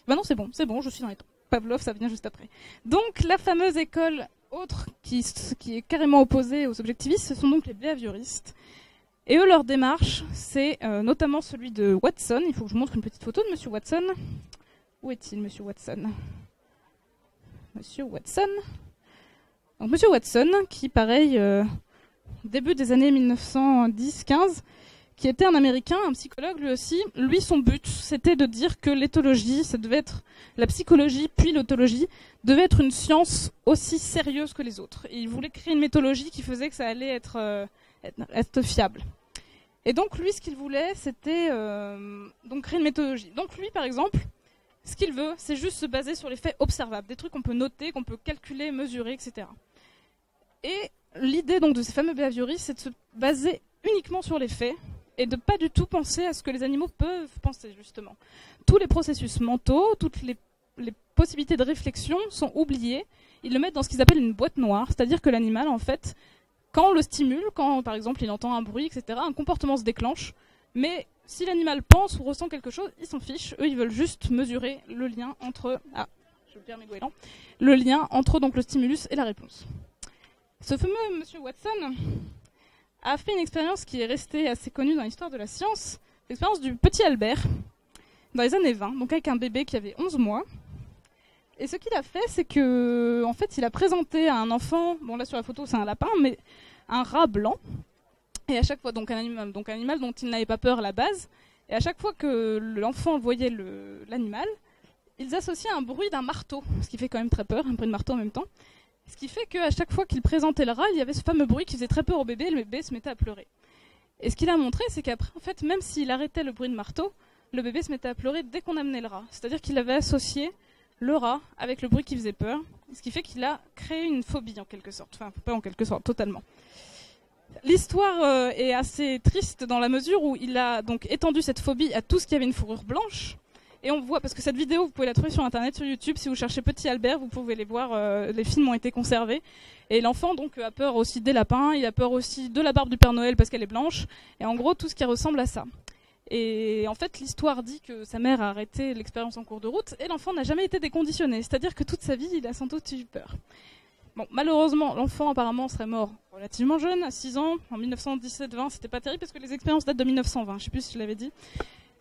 Ben non, c'est bon, je suis dans les temps. Pavlov, ça vient juste après. Donc, la fameuse école autre qui est carrément opposée aux objectivistes, ce sont donc les behavioristes. Et eux, leur démarche, c'est notamment celui de Watson. Il faut que je vous montre une petite photo de Monsieur Watson. Où est-il, Monsieur Watson? Monsieur Watson. Donc, Monsieur Watson, qui, pareil, début des années 1910-15, qui était un Américain, un psychologue lui aussi. Lui, son but, c'était de dire que l'éthologie, ça devait être la psychologie, puis l'autologie, devait être une science aussi sérieuse que les autres. Et il voulait créer une méthodologie qui faisait que ça allait être fiable. Et donc, lui, ce qu'il voulait, c'était donc créer une méthodologie. Donc, lui, par exemple, ce qu'il veut, c'est juste se baser sur les faits observables, des trucs qu'on peut noter, qu'on peut calculer, mesurer, etc. Et l'idée donc de ces fameux behavioristes, c'est de se baser uniquement sur les faits, et de pas du tout penser à ce que les animaux peuvent penser, justement. Tous les processus mentaux, toutes les possibilités de réflexion sont oubliées. Ils le mettent dans ce qu'ils appellent une boîte noire, c'est-à-dire que l'animal, en fait, quand on le stimule, quand par exemple il entend un bruit, etc., un comportement se déclenche, mais si l'animal pense ou ressent quelque chose, ils s'en fichent. Eux, ils veulent juste mesurer le lien entre... Ah, je perds mes goélands. Le lien entre donc, le stimulus et la réponse. Ce fameux Monsieur Watson a fait une expérience qui est restée assez connue dans l'histoire de la science, l'expérience du petit Albert, dans les années 20, donc avec un bébé qui avait 11 mois. Et ce qu'il a fait, c'est que, en fait, il a présenté à un enfant, bon là sur la photo c'est un lapin, mais un rat blanc, et à chaque fois, donc un animal dont il n'avait pas peur à la base, et à chaque fois que l'enfant voyait l'animal, ils associaient un bruit d'un marteau, ce qui fait quand même très peur, un bruit de marteau en même temps. Ce qui fait qu'à chaque fois qu'il présentait le rat, il y avait ce fameux bruit qui faisait très peur au bébé, et le bébé se mettait à pleurer. Et ce qu'il a montré, c'est qu'après, en fait, même s'il arrêtait le bruit de marteau, le bébé se mettait à pleurer dès qu'on amenait le rat. C'est-à-dire qu'il avait associé le rat avec le bruit qui faisait peur, ce qui fait qu'il a créé une phobie en quelque sorte. Enfin, pas en quelque sorte, totalement. L'histoire est assez triste dans la mesure où il a donc étendu cette phobie à tout ce qui avait une fourrure blanche. Et on voit, parce que cette vidéo, vous pouvez la trouver sur internet, sur YouTube, si vous cherchez Petit Albert, vous pouvez les voir, les films ont été conservés. Et l'enfant donc a peur aussi des lapins, il a peur aussi de la barbe du Père Noël parce qu'elle est blanche, et en gros tout ce qui ressemble à ça. Et en fait l'histoire dit que sa mère a arrêté l'expérience en cours de route, et l'enfant n'a jamais été déconditionné, c'est-à-dire que toute sa vie il a sans doute eu peur. Bon, malheureusement, l'enfant apparemment serait mort relativement jeune, à 6 ans, en 1917-20, c'était pas terrible parce que les expériences datent de 1920, je sais plus si je l'avais dit.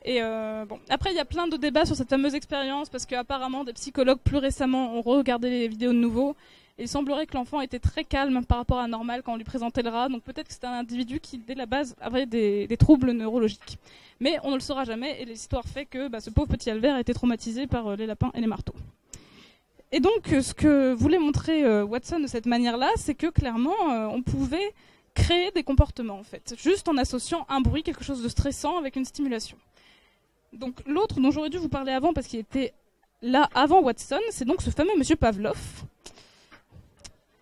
Et bon, après il y a plein de débats sur cette fameuse expérience parce qu'apparemment des psychologues plus récemment ont regardé les vidéos de nouveau Et il semblerait que l'enfant était très calme par rapport à normal quand on lui présentait le rat, donc peut-être que c'était un individu qui, dès la base, avait des troubles neurologiques. Mais on ne le saura jamais, et l'histoire fait que ce pauvre petit Albert a été traumatisé par les lapins et les marteaux. Et donc, ce que voulait montrer Watson de cette manière-là, c'est que clairement, on pouvait créer des comportements, en fait, juste en associant un bruit, quelque chose de stressant, avec une stimulation. Donc l'autre dont j'aurais dû vous parler avant, parce qu'il était là avant Watson, c'est donc ce fameux monsieur Pavlov.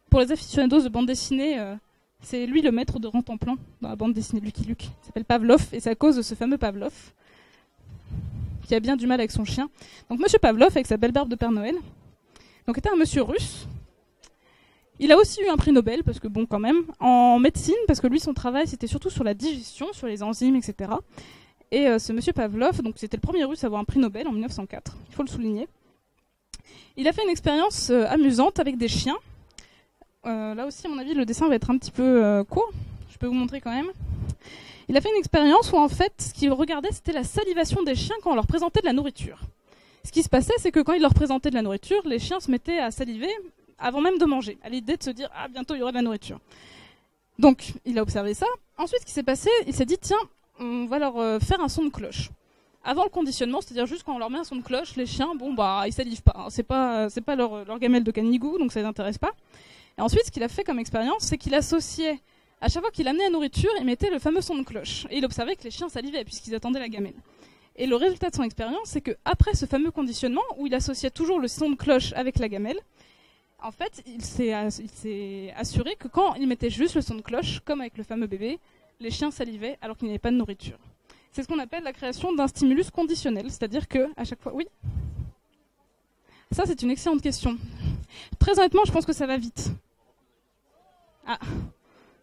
Pour les aficionados de bande dessinée, c'est lui le maître de Rantanplan dans la bande dessinée de Lucky Luke. Il s'appelle Pavlov, et c'est à cause de ce fameux Pavlov qui a bien du mal avec son chien. Donc monsieur Pavlov, avec sa belle barbe de Père Noël, donc était un monsieur russe. Il a aussi eu un prix Nobel, parce que bon quand même, en médecine, parce que lui son travail c'était surtout sur la digestion, sur les enzymes, etc. Et ce monsieur Pavlov, donc c'était le premier russe à avoir un prix Nobel en 1904, il faut le souligner. Il a fait une expérience amusante avec des chiens. Là aussi, à mon avis, le dessin va être un petit peu court. Je peux vous montrer quand même. Il a fait une expérience où, en fait, ce qu'il regardait, c'était la salivation des chiens quand on leur présentait de la nourriture. Ce qui se passait, c'est que quand il leur présentait de la nourriture, les chiens se mettaient à saliver avant même de manger, à l'idée de se dire « Ah, bientôt, il y aura de la nourriture ». Donc, il a observé ça. Ensuite, ce qui s'est passé, il s'est dit « Tiens, on va leur faire un son de cloche ». Avant le conditionnement, c'est-à-dire juste quand on leur met un son de cloche, les chiens, ils salivent pas. Hein. C'est pas leur gamelle de canigou, donc ça les intéresse pas. Et ensuite, ce qu'il a fait comme expérience, c'est qu'il associait, à chaque fois qu'il amenait la nourriture, il mettait le fameux son de cloche. Et il observait que les chiens salivaient, puisqu'ils attendaient la gamelle. Et le résultat de son expérience, c'est qu'après ce fameux conditionnement, où il associait toujours le son de cloche avec la gamelle, en fait, il s'est assuré que quand il mettait juste le son de cloche, comme avec le fameux bébé, les chiens salivaient alors qu'il n'y avait pas de nourriture. C'est ce qu'on appelle la création d'un stimulus conditionnel, c'est-à-dire que à chaque fois... Oui ? Ça, c'est une excellente question. Très honnêtement, je pense que ça va vite. Ah,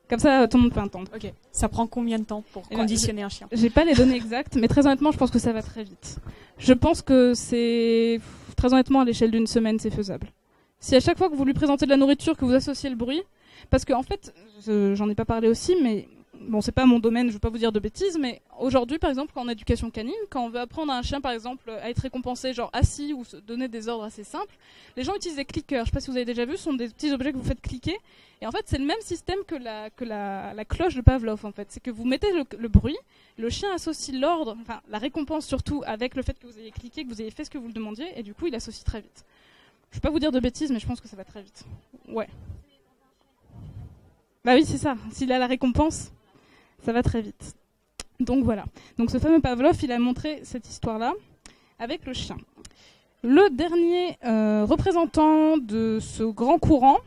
comme ça, tout le monde peut entendre. Ok. Ça prend combien de temps pour conditionner un chien ? J'ai pas les données exactes, mais très honnêtement, je pense que ça va très vite. Je pense que c'est... Très honnêtement, à l'échelle d'une semaine, c'est faisable. Si à chaque fois que vous lui présentez de la nourriture, que vous associez le bruit... Parce qu'en fait, j'en ai pas parlé aussi, mais... Bon, c'est pas mon domaine, je veux pas vous dire de bêtises, mais aujourd'hui, par exemple, en éducation canine, quand on veut apprendre à un chien, par exemple, à être récompensé, genre assis ou se donner des ordres assez simples, les gens utilisent des clickers. Je sais pas si vous avez déjà vu, ce sont des petits objets que vous faites cliquer. Et en fait, c'est le même système que la cloche de Pavlov, en fait. C'est que vous mettez le bruit, le chien associe l'ordre, enfin, la récompense surtout, avec le fait que vous ayez cliqué, que vous ayez fait ce que vous le demandiez, et du coup, il associe très vite. Je vais pas vous dire de bêtises, mais je pense que ça va très vite. Ouais. Bah oui, c'est ça. S'il a la récompense, ça va très vite. Donc voilà. Donc ce fameux Pavlov, il a montré cette histoire-là avec le chien. Le dernier représentant de ce grand courant,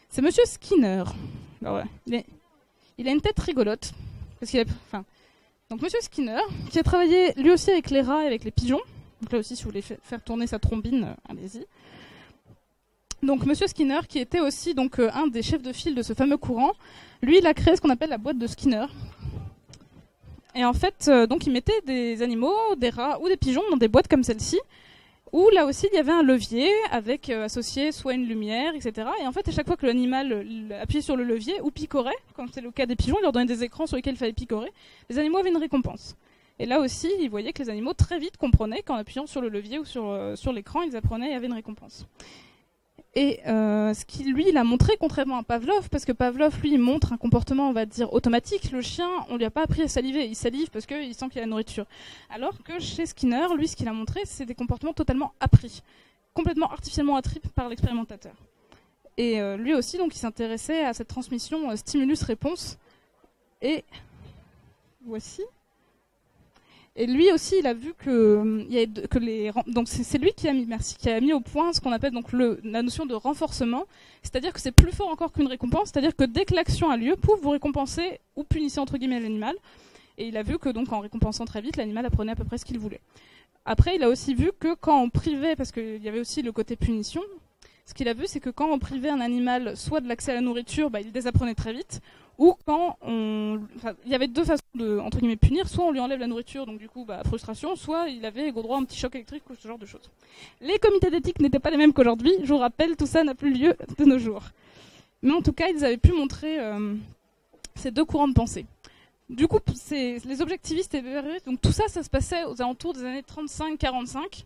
c'est Monsieur Skinner. Alors, ouais, il a une tête rigolote. Donc Monsieur Skinner, qui a travaillé lui aussi avec les rats et avec les pigeons. Donc là aussi, si vous voulez faire tourner sa trombine, allez-y. Donc Monsieur Skinner, qui était aussi donc un des chefs de file de ce fameux courant, lui, il a créé ce qu'on appelle la boîte de Skinner. Et en fait, donc il mettait des animaux, des rats ou des pigeons dans des boîtes comme celle-ci, où là aussi il y avait un levier avec associé soit une lumière, etc. Et en fait, à chaque fois que l'animal appuyait sur le levier ou picorait, comme c'est le cas des pigeons, il leur donnait des écrans sur lesquels il fallait picorer, les animaux avaient une récompense. Et là aussi, il voyait que les animaux très vite comprenaient qu'en appuyant sur le levier ou sur l'écran, ils apprenaient et avaient une récompense. Et ce qu'il lui, il a montré, contrairement à Pavlov, parce que Pavlov, lui, il montre un comportement, on va dire, automatique. Le chien, on lui a pas appris à saliver. Il salive parce qu'il sent qu'il y a la nourriture. Alors que chez Skinner, lui, ce qu'il a montré, c'est des comportements totalement appris, complètement artificiellement appris par l'expérimentateur. Et lui aussi, donc, il s'intéressait à cette transmission stimulus-réponse. Et voici. Et lui aussi, il a vu donc c'est lui qui a mis au point ce qu'on appelle donc la notion de renforcement, c'est-à-dire que c'est plus fort encore qu'une récompense, c'est-à-dire que dès que l'action a lieu, pouf, vous récompensez ou punissez entre guillemets l'animal. Et il a vu que donc en récompensant très vite, l'animal apprenait à peu près ce qu'il voulait. Après, il a aussi vu que quand on privait, parce qu'il y avait aussi le côté punition, ce qu'il a vu, c'est que quand on privait un animal soit de l'accès à la nourriture, il désapprenait très vite, ou quand il y avait deux façons de, entre guillemets, punir, soit on lui enlève la nourriture, donc du coup, frustration, soit il avait droit à un petit choc électrique ou ce genre de choses. Les comités d'éthique n'étaient pas les mêmes qu'aujourd'hui, je vous rappelle, tout ça n'a plus lieu de nos jours. Mais en tout cas, ils avaient pu montrer ces deux courants de pensée. Du coup, les objectivistes et donc tout ça, ça se passait aux alentours des années 35-45.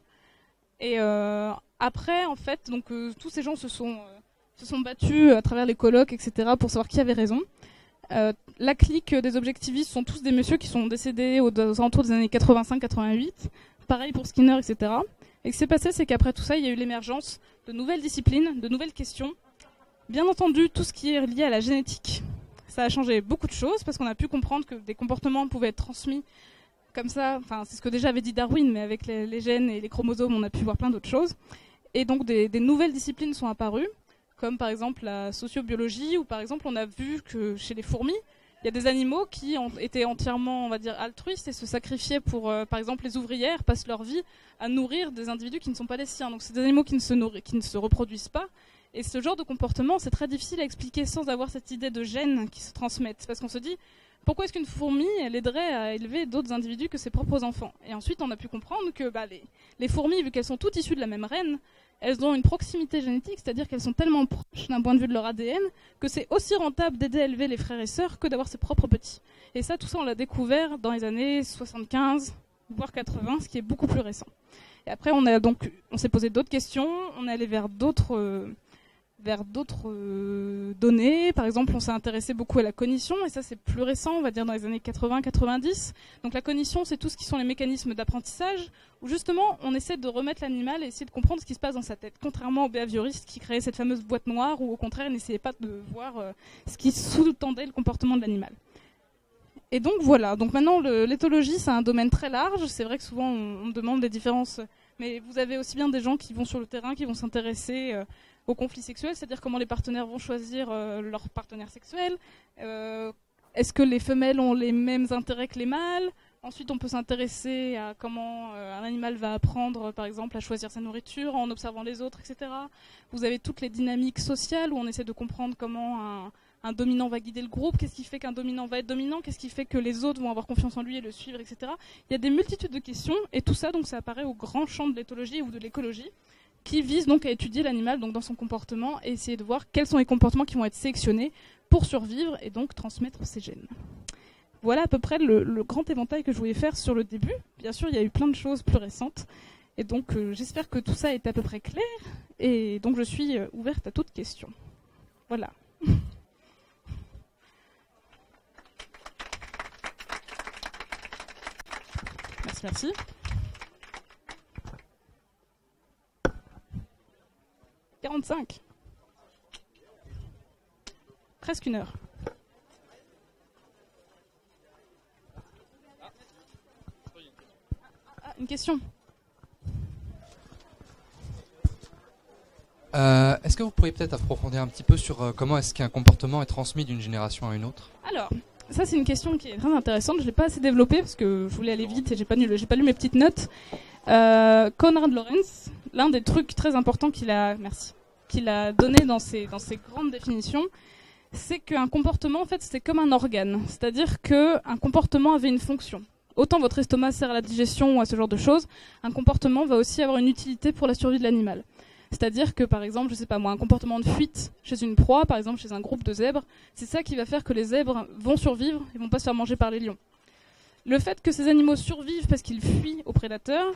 Et après, en fait, donc tous ces gens se sont se sont battus à travers les colloques, etc., pour savoir qui avait raison. La clique des objectivistes sont tous des messieurs qui sont décédés aux alentours des années 85-88. Pareil pour Skinner, etc. Et ce qui s'est passé, c'est qu'après tout ça, il y a eu l'émergence de nouvelles disciplines, de nouvelles questions. Bien entendu, tout ce qui est lié à la génétique, ça a changé beaucoup de choses, parce qu'on a pu comprendre que des comportements pouvaient être transmis comme ça. Enfin, c'est ce que déjà avait dit Darwin, mais avec les gènes et les chromosomes, on a pu voir plein d'autres choses. Et donc, des nouvelles disciplines sont apparues, comme par exemple la sociobiologie, où par exemple, on a vu que chez les fourmis, il y a des animaux qui ont été entièrement, on va dire, altruistes et se sacrifiaient pour, par exemple, les ouvrières passent leur vie à nourrir des individus qui ne sont pas les siens. Donc c'est des animaux qui ne se reproduisent pas. Et ce genre de comportement, c'est très difficile à expliquer sans avoir cette idée de gènes qui se transmettent. Parce qu'on se dit, pourquoi est-ce qu'une fourmi, elle aiderait à élever d'autres individus que ses propres enfants? Et ensuite, on a pu comprendre que les fourmis, vu qu'elles sont toutes issues de la même reine, elles ont une proximité génétique, c'est-à-dire qu'elles sont tellement proches d'un point de vue de leur ADN que c'est aussi rentable d'aider à élever les frères et sœurs que d'avoir ses propres petits. Et ça, tout ça, on l'a découvert dans les années 75, voire 80, ce qui est beaucoup plus récent. Et après, on s'est posé d'autres questions, on est allé vers d'autres données. Par exemple, on s'est intéressé beaucoup à la cognition, et ça c'est plus récent, on va dire dans les années 80-90. Donc la cognition, c'est tout ce qui sont les mécanismes d'apprentissage, où justement on essaie de remettre l'animal et essayer de comprendre ce qui se passe dans sa tête, contrairement aux behavioristes qui créaient cette fameuse boîte noire, où au contraire ils n'essayaient pas de voir ce qui sous-tendait le comportement de l'animal. Et donc voilà, donc maintenant l'éthologie c'est un domaine très large, c'est vrai que souvent on me demande des différences, mais vous avez aussi bien des gens qui vont sur le terrain, qui vont s'intéresser aux conflits sexuels, c'est-à-dire comment les partenaires vont choisir leur partenaire sexuel, est-ce que les femelles ont les mêmes intérêts que les mâles. Ensuite, on peut s'intéresser à comment un animal va apprendre, par exemple, à choisir sa nourriture en observant les autres, etc. Vous avez toutes les dynamiques sociales où on essaie de comprendre comment un dominant va guider le groupe, qu'est-ce qui fait qu'un dominant va être dominant, qu'est-ce qui fait que les autres vont avoir confiance en lui et le suivre, etc. Il y a des multitudes de questions, et tout ça, donc, ça apparaît au grand champ de l'éthologie ou de l'écologie, qui vise donc à étudier l'animal donc dans son comportement et essayer de voir quels sont les comportements qui vont être sélectionnés pour survivre et donc transmettre ses gènes. Voilà à peu près le grand éventail que je voulais faire sur le début. Bien sûr, il y a eu plein de choses plus récentes. Et donc, j'espère que tout ça est à peu près clair. Et donc, je suis ouverte à toute question. Voilà. Merci. « 45. Presque une heure. Une question. Est-ce que vous pourriez peut-être approfondir un petit peu sur comment est-ce qu'un comportement est transmis d'une génération à une autre? Alors, ça c'est une question qui est très intéressante. Je ne l'ai pas assez développée parce que je voulais aller vite et j'ai pas lu mes petites notes. Konrad Lorenz, l'un des trucs très importants qu'il a donné dans ses grandes définitions, c'est qu'un comportement, en fait, c'est comme un organe. C'est-à-dire qu'un comportement avait une fonction. Autant votre estomac sert à la digestion ou à ce genre de choses, un comportement va aussi avoir une utilité pour la survie de l'animal. C'est-à-dire que, par exemple, je sais pas moi, un comportement de fuite chez une proie, par exemple chez un groupe de zèbres, c'est ça qui va faire que les zèbres vont survivre et vont pas se faire manger par les lions. Le fait que ces animaux survivent parce qu'ils fuient aux prédateurs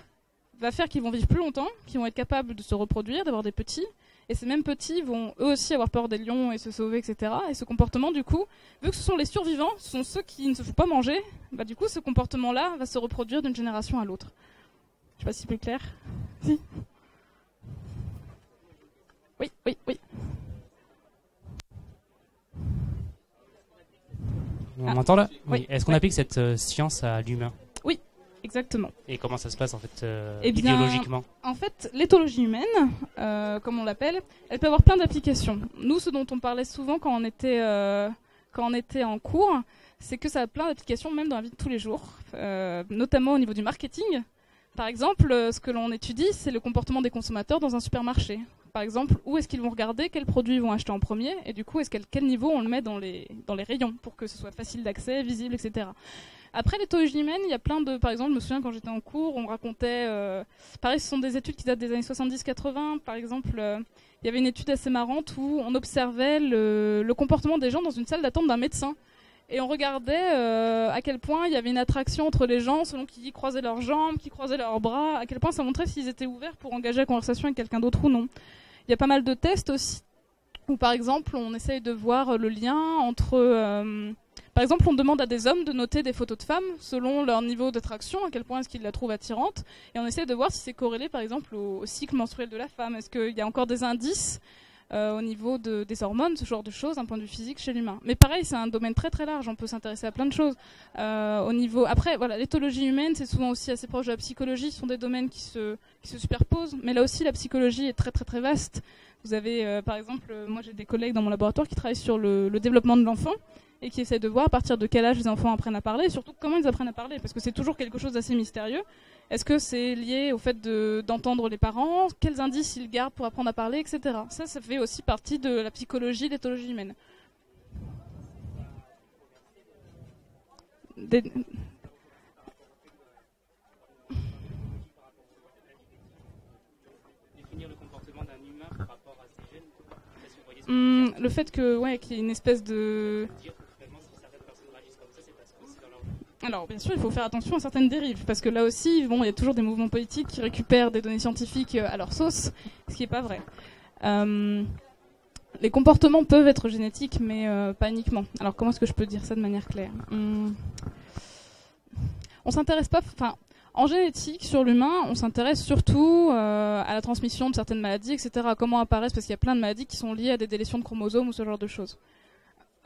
va faire qu'ils vont vivre plus longtemps, qu'ils vont être capables de se reproduire, d'avoir des petits, et ces mêmes petits vont eux aussi avoir peur des lions et se sauver, etc. Et ce comportement, du coup, vu que ce sont les survivants, ce sont ceux qui ne se font pas manger, bah du coup, ce comportement-là va se reproduire d'une génération à l'autre. Je sais pas si c'est plus clair. Si. Oui. On m'entend là? Oui. Est-ce qu'on applique cette science à l'humain? Oui, exactement. Et comment ça se passe en fait biologiquement? En fait, l'éthologie humaine, comme on l'appelle, elle peut avoir plein d'applications. Nous, ce dont on parlait souvent quand on était en cours, c'est que ça a plein d'applications même dans la vie de tous les jours, notamment au niveau du marketing. Par exemple, ce que l'on étudie, c'est le comportement des consommateurs dans un supermarché. Par exemple, où est-ce qu'ils vont regarder, quels produits ils vont acheter en premier, et du coup, quel niveau on le met dans les rayons, pour que ce soit facile d'accès, visible, etc. Après l'éthologie humaine, il y a plein de... Par exemple, je me souviens quand j'étais en cours, on racontait... pareil, ce sont des études qui datent des années 70-80. Par exemple, il y avait une étude assez marrante où on observait le comportement des gens dans une salle d'attente d'un médecin. Et on regardait à quel point il y avait une attraction entre les gens, selon qui croisaient leurs jambes, qui croisaient leurs bras, à quel point ça montrait s'ils étaient ouverts pour engager la conversation avec quelqu'un d'autre ou non. Il y a pas mal de tests aussi Ou par exemple, on essaye de voir le lien entre... par exemple, on demande à des hommes de noter des photos de femmes selon leur niveau d'attraction, à quel point est-ce qu'ils la trouvent attirante, et on essaie de voir si c'est corrélé par exemple au cycle menstruel de la femme. Est-ce qu'il y a encore des indices au niveau des hormones, ce genre de choses, d'un point de vue physique chez l'humain. Mais pareil, c'est un domaine très très large, on peut s'intéresser à plein de choses. Au niveau... Après, voilà, l'éthologie humaine, c'est souvent aussi assez proche de la psychologie, ce sont des domaines qui se superposent, mais là aussi la psychologie est très très très vaste. Vous avez par exemple, moi j'ai des collègues dans mon laboratoire qui travaillent sur le développement de l'enfant, et qui essaient de voir à partir de quel âge les enfants apprennent à parler, et surtout comment ils apprennent à parler, parce que c'est toujours quelque chose d'assez mystérieux. Est-ce que c'est lié au fait d'entendre les parents, quels indices ils gardent pour apprendre à parler, etc. Ça fait aussi partie de la psychologie, de l'éthologie humaine. Définir le comportement d'un humain par rapport à ses gènes. Le fait qu'il y ait une espèce de... Alors, bien sûr, il faut faire attention à certaines dérives, parce que là aussi, il y a toujours des mouvements politiques qui récupèrent des données scientifiques à leur sauce, ce qui n'est pas vrai. Les comportements peuvent être génétiques, mais pas uniquement. Alors, comment est-ce que je peux dire ça de manière claire ? On s'intéresse pas... En génétique, sur l'humain, on s'intéresse surtout à la transmission de certaines maladies, etc., à comment apparaissent, parce qu'il y a plein de maladies qui sont liées à des délétions de chromosomes ou ce genre de choses.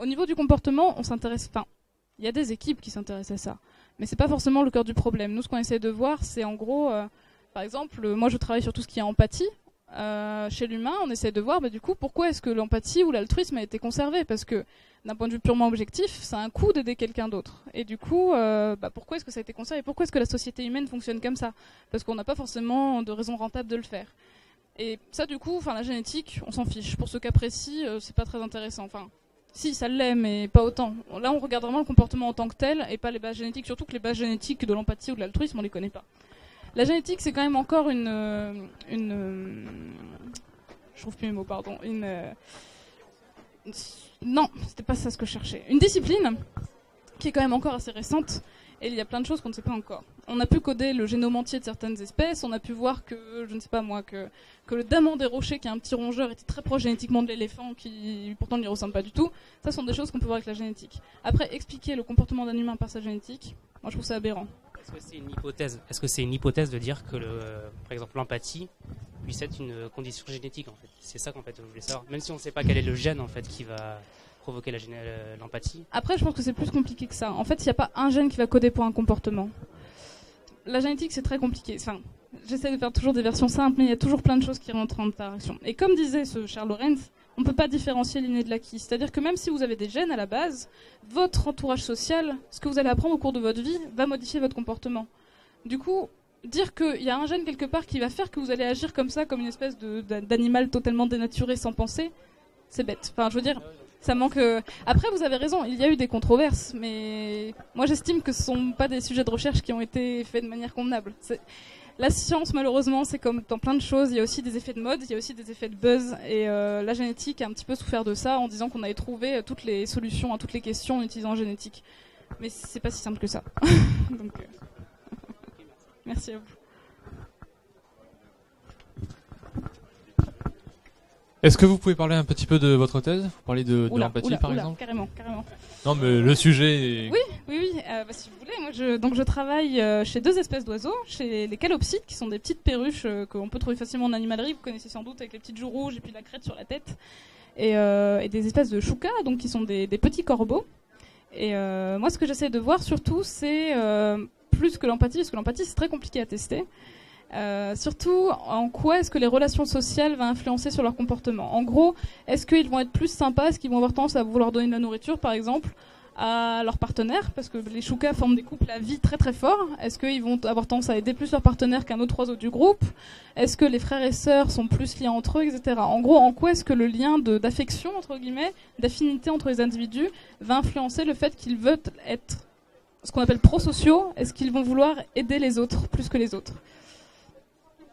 Au niveau du comportement, on s'intéresse pas. Il y a des équipes qui s'intéressent à ça, mais c'est pas forcément le cœur du problème. Nous, ce qu'on essaie de voir, c'est en gros, par exemple, moi je travaille sur tout ce qui est empathie. Chez l'humain, on essaie de voir, du coup, pourquoi est-ce que l'empathie ou l'altruisme a été conservé ? Parce que, d'un point de vue purement objectif, ça a un coût d'aider quelqu'un d'autre. Et du coup, pourquoi est-ce que ça a été conservé ? Pourquoi est-ce que la société humaine fonctionne comme ça ? Parce qu'on n'a pas forcément de raison rentable de le faire. Et ça, du coup, la génétique, on s'en fiche. Pour ce cas précis, c'est pas très intéressant. Si, ça l'est, mais pas autant. Là, on regarde vraiment le comportement en tant que tel, et pas les bases génétiques, surtout que les bases génétiques de l'empathie ou de l'altruisme, on les connaît pas. La génétique, c'est quand même encore je trouve plus mes mots, pardon. Non, c'était pas ça ce que je cherchais. Une discipline qui est quand même encore assez récente, et il y a plein de choses qu'on ne sait pas encore. On a pu coder le génome entier de certaines espèces, on a pu voir que, je ne sais pas moi, que le daman des rochers, qui est un petit rongeur, était très proche génétiquement de l'éléphant, qui pourtant ne lui ressemble pas du tout. Ça sont des choses qu'on peut voir avec la génétique. Après, expliquer le comportement d'un humain par sa génétique, moi je trouve ça aberrant. Est-ce que c'est une hypothèse ? Est-ce que c'est une hypothèse de dire que, par exemple, l'empathie puisse être une condition génétique, en fait ? C'est ça qu'en fait je voulais savoir. Même si on ne sait pas quel est le gène en fait qui va provoquer l'empathie. Après, je pense que c'est plus compliqué que ça. En fait, il n'y a pas un gène qui va coder pour un comportement. La génétique, c'est très compliqué. J'essaie de faire toujours des versions simples, mais il y a toujours plein de choses qui rentrent en interaction. Et comme disait ce Charles Lorenz, on ne peut pas différencier l'inné de l'acquis. C'est-à-dire que même si vous avez des gènes à la base, votre entourage social, ce que vous allez apprendre au cours de votre vie, va modifier votre comportement. Du coup, dire qu'il y a un gène quelque part qui va faire que vous allez agir comme ça, comme une espèce d'animal totalement dénaturé sans penser, c'est bête. Je veux dire, ça manque... Après, vous avez raison, il y a eu des controverses, mais moi j'estime que ce ne sont pas des sujets de recherche qui ont été faits de manière convenable. La science, malheureusement, c'est comme dans plein de choses, il y a aussi des effets de mode, il y a aussi des effets de buzz, et la génétique a un petit peu souffert de ça en disant qu'on avait trouvé toutes les solutions à toutes les questions en utilisant la génétique. Mais c'est pas si simple que ça. Donc, merci à vous. Est-ce que vous pouvez parler un petit peu de votre thèse ? Vous parlez de l'empathie, par exemple ? Carrément. Non, mais le sujet est... Oui. Si vous voulez, moi je travaille chez deux espèces d'oiseaux, chez les calopsites, qui sont des petites perruches qu'on peut trouver facilement en animalerie, vous connaissez sans doute, avec les petites joues rouges et puis la crête sur la tête, et des espèces de choucas, donc qui sont des petits corbeaux. Et moi, ce que j'essaie de voir surtout, c'est plus que l'empathie, parce que l'empathie, c'est très compliqué à tester. Surtout, en quoi est-ce que les relations sociales vont influencer sur leur comportement ? En gros, est-ce qu'ils vont être plus sympas ? Est-ce qu'ils vont avoir tendance à vouloir donner de la nourriture, par exemple, à leur partenaire ? Parce que les choucas forment des couples à vie très très forts. Est-ce qu'ils vont avoir tendance à aider plus leur partenaire qu'un autre oiseau du groupe ? Est-ce que les frères et sœurs sont plus liés entre eux, etc. En gros, en quoi est-ce que le lien d'affection, entre guillemets, d'affinité entre les individus, va influencer le fait qu'ils veulent être ce qu'on appelle prosociaux ? Est-ce qu'ils vont vouloir aider les autres plus que les autres ?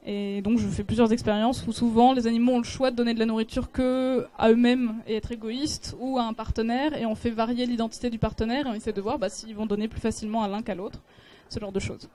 Et donc je fais plusieurs expériences où souvent les animaux ont le choix de donner de la nourriture que à eux-mêmes et être égoïstes, ou à un partenaire, et on fait varier l'identité du partenaire et on essaie de voir s'ils vont donner plus facilement à l'un qu'à l'autre, ce genre de choses.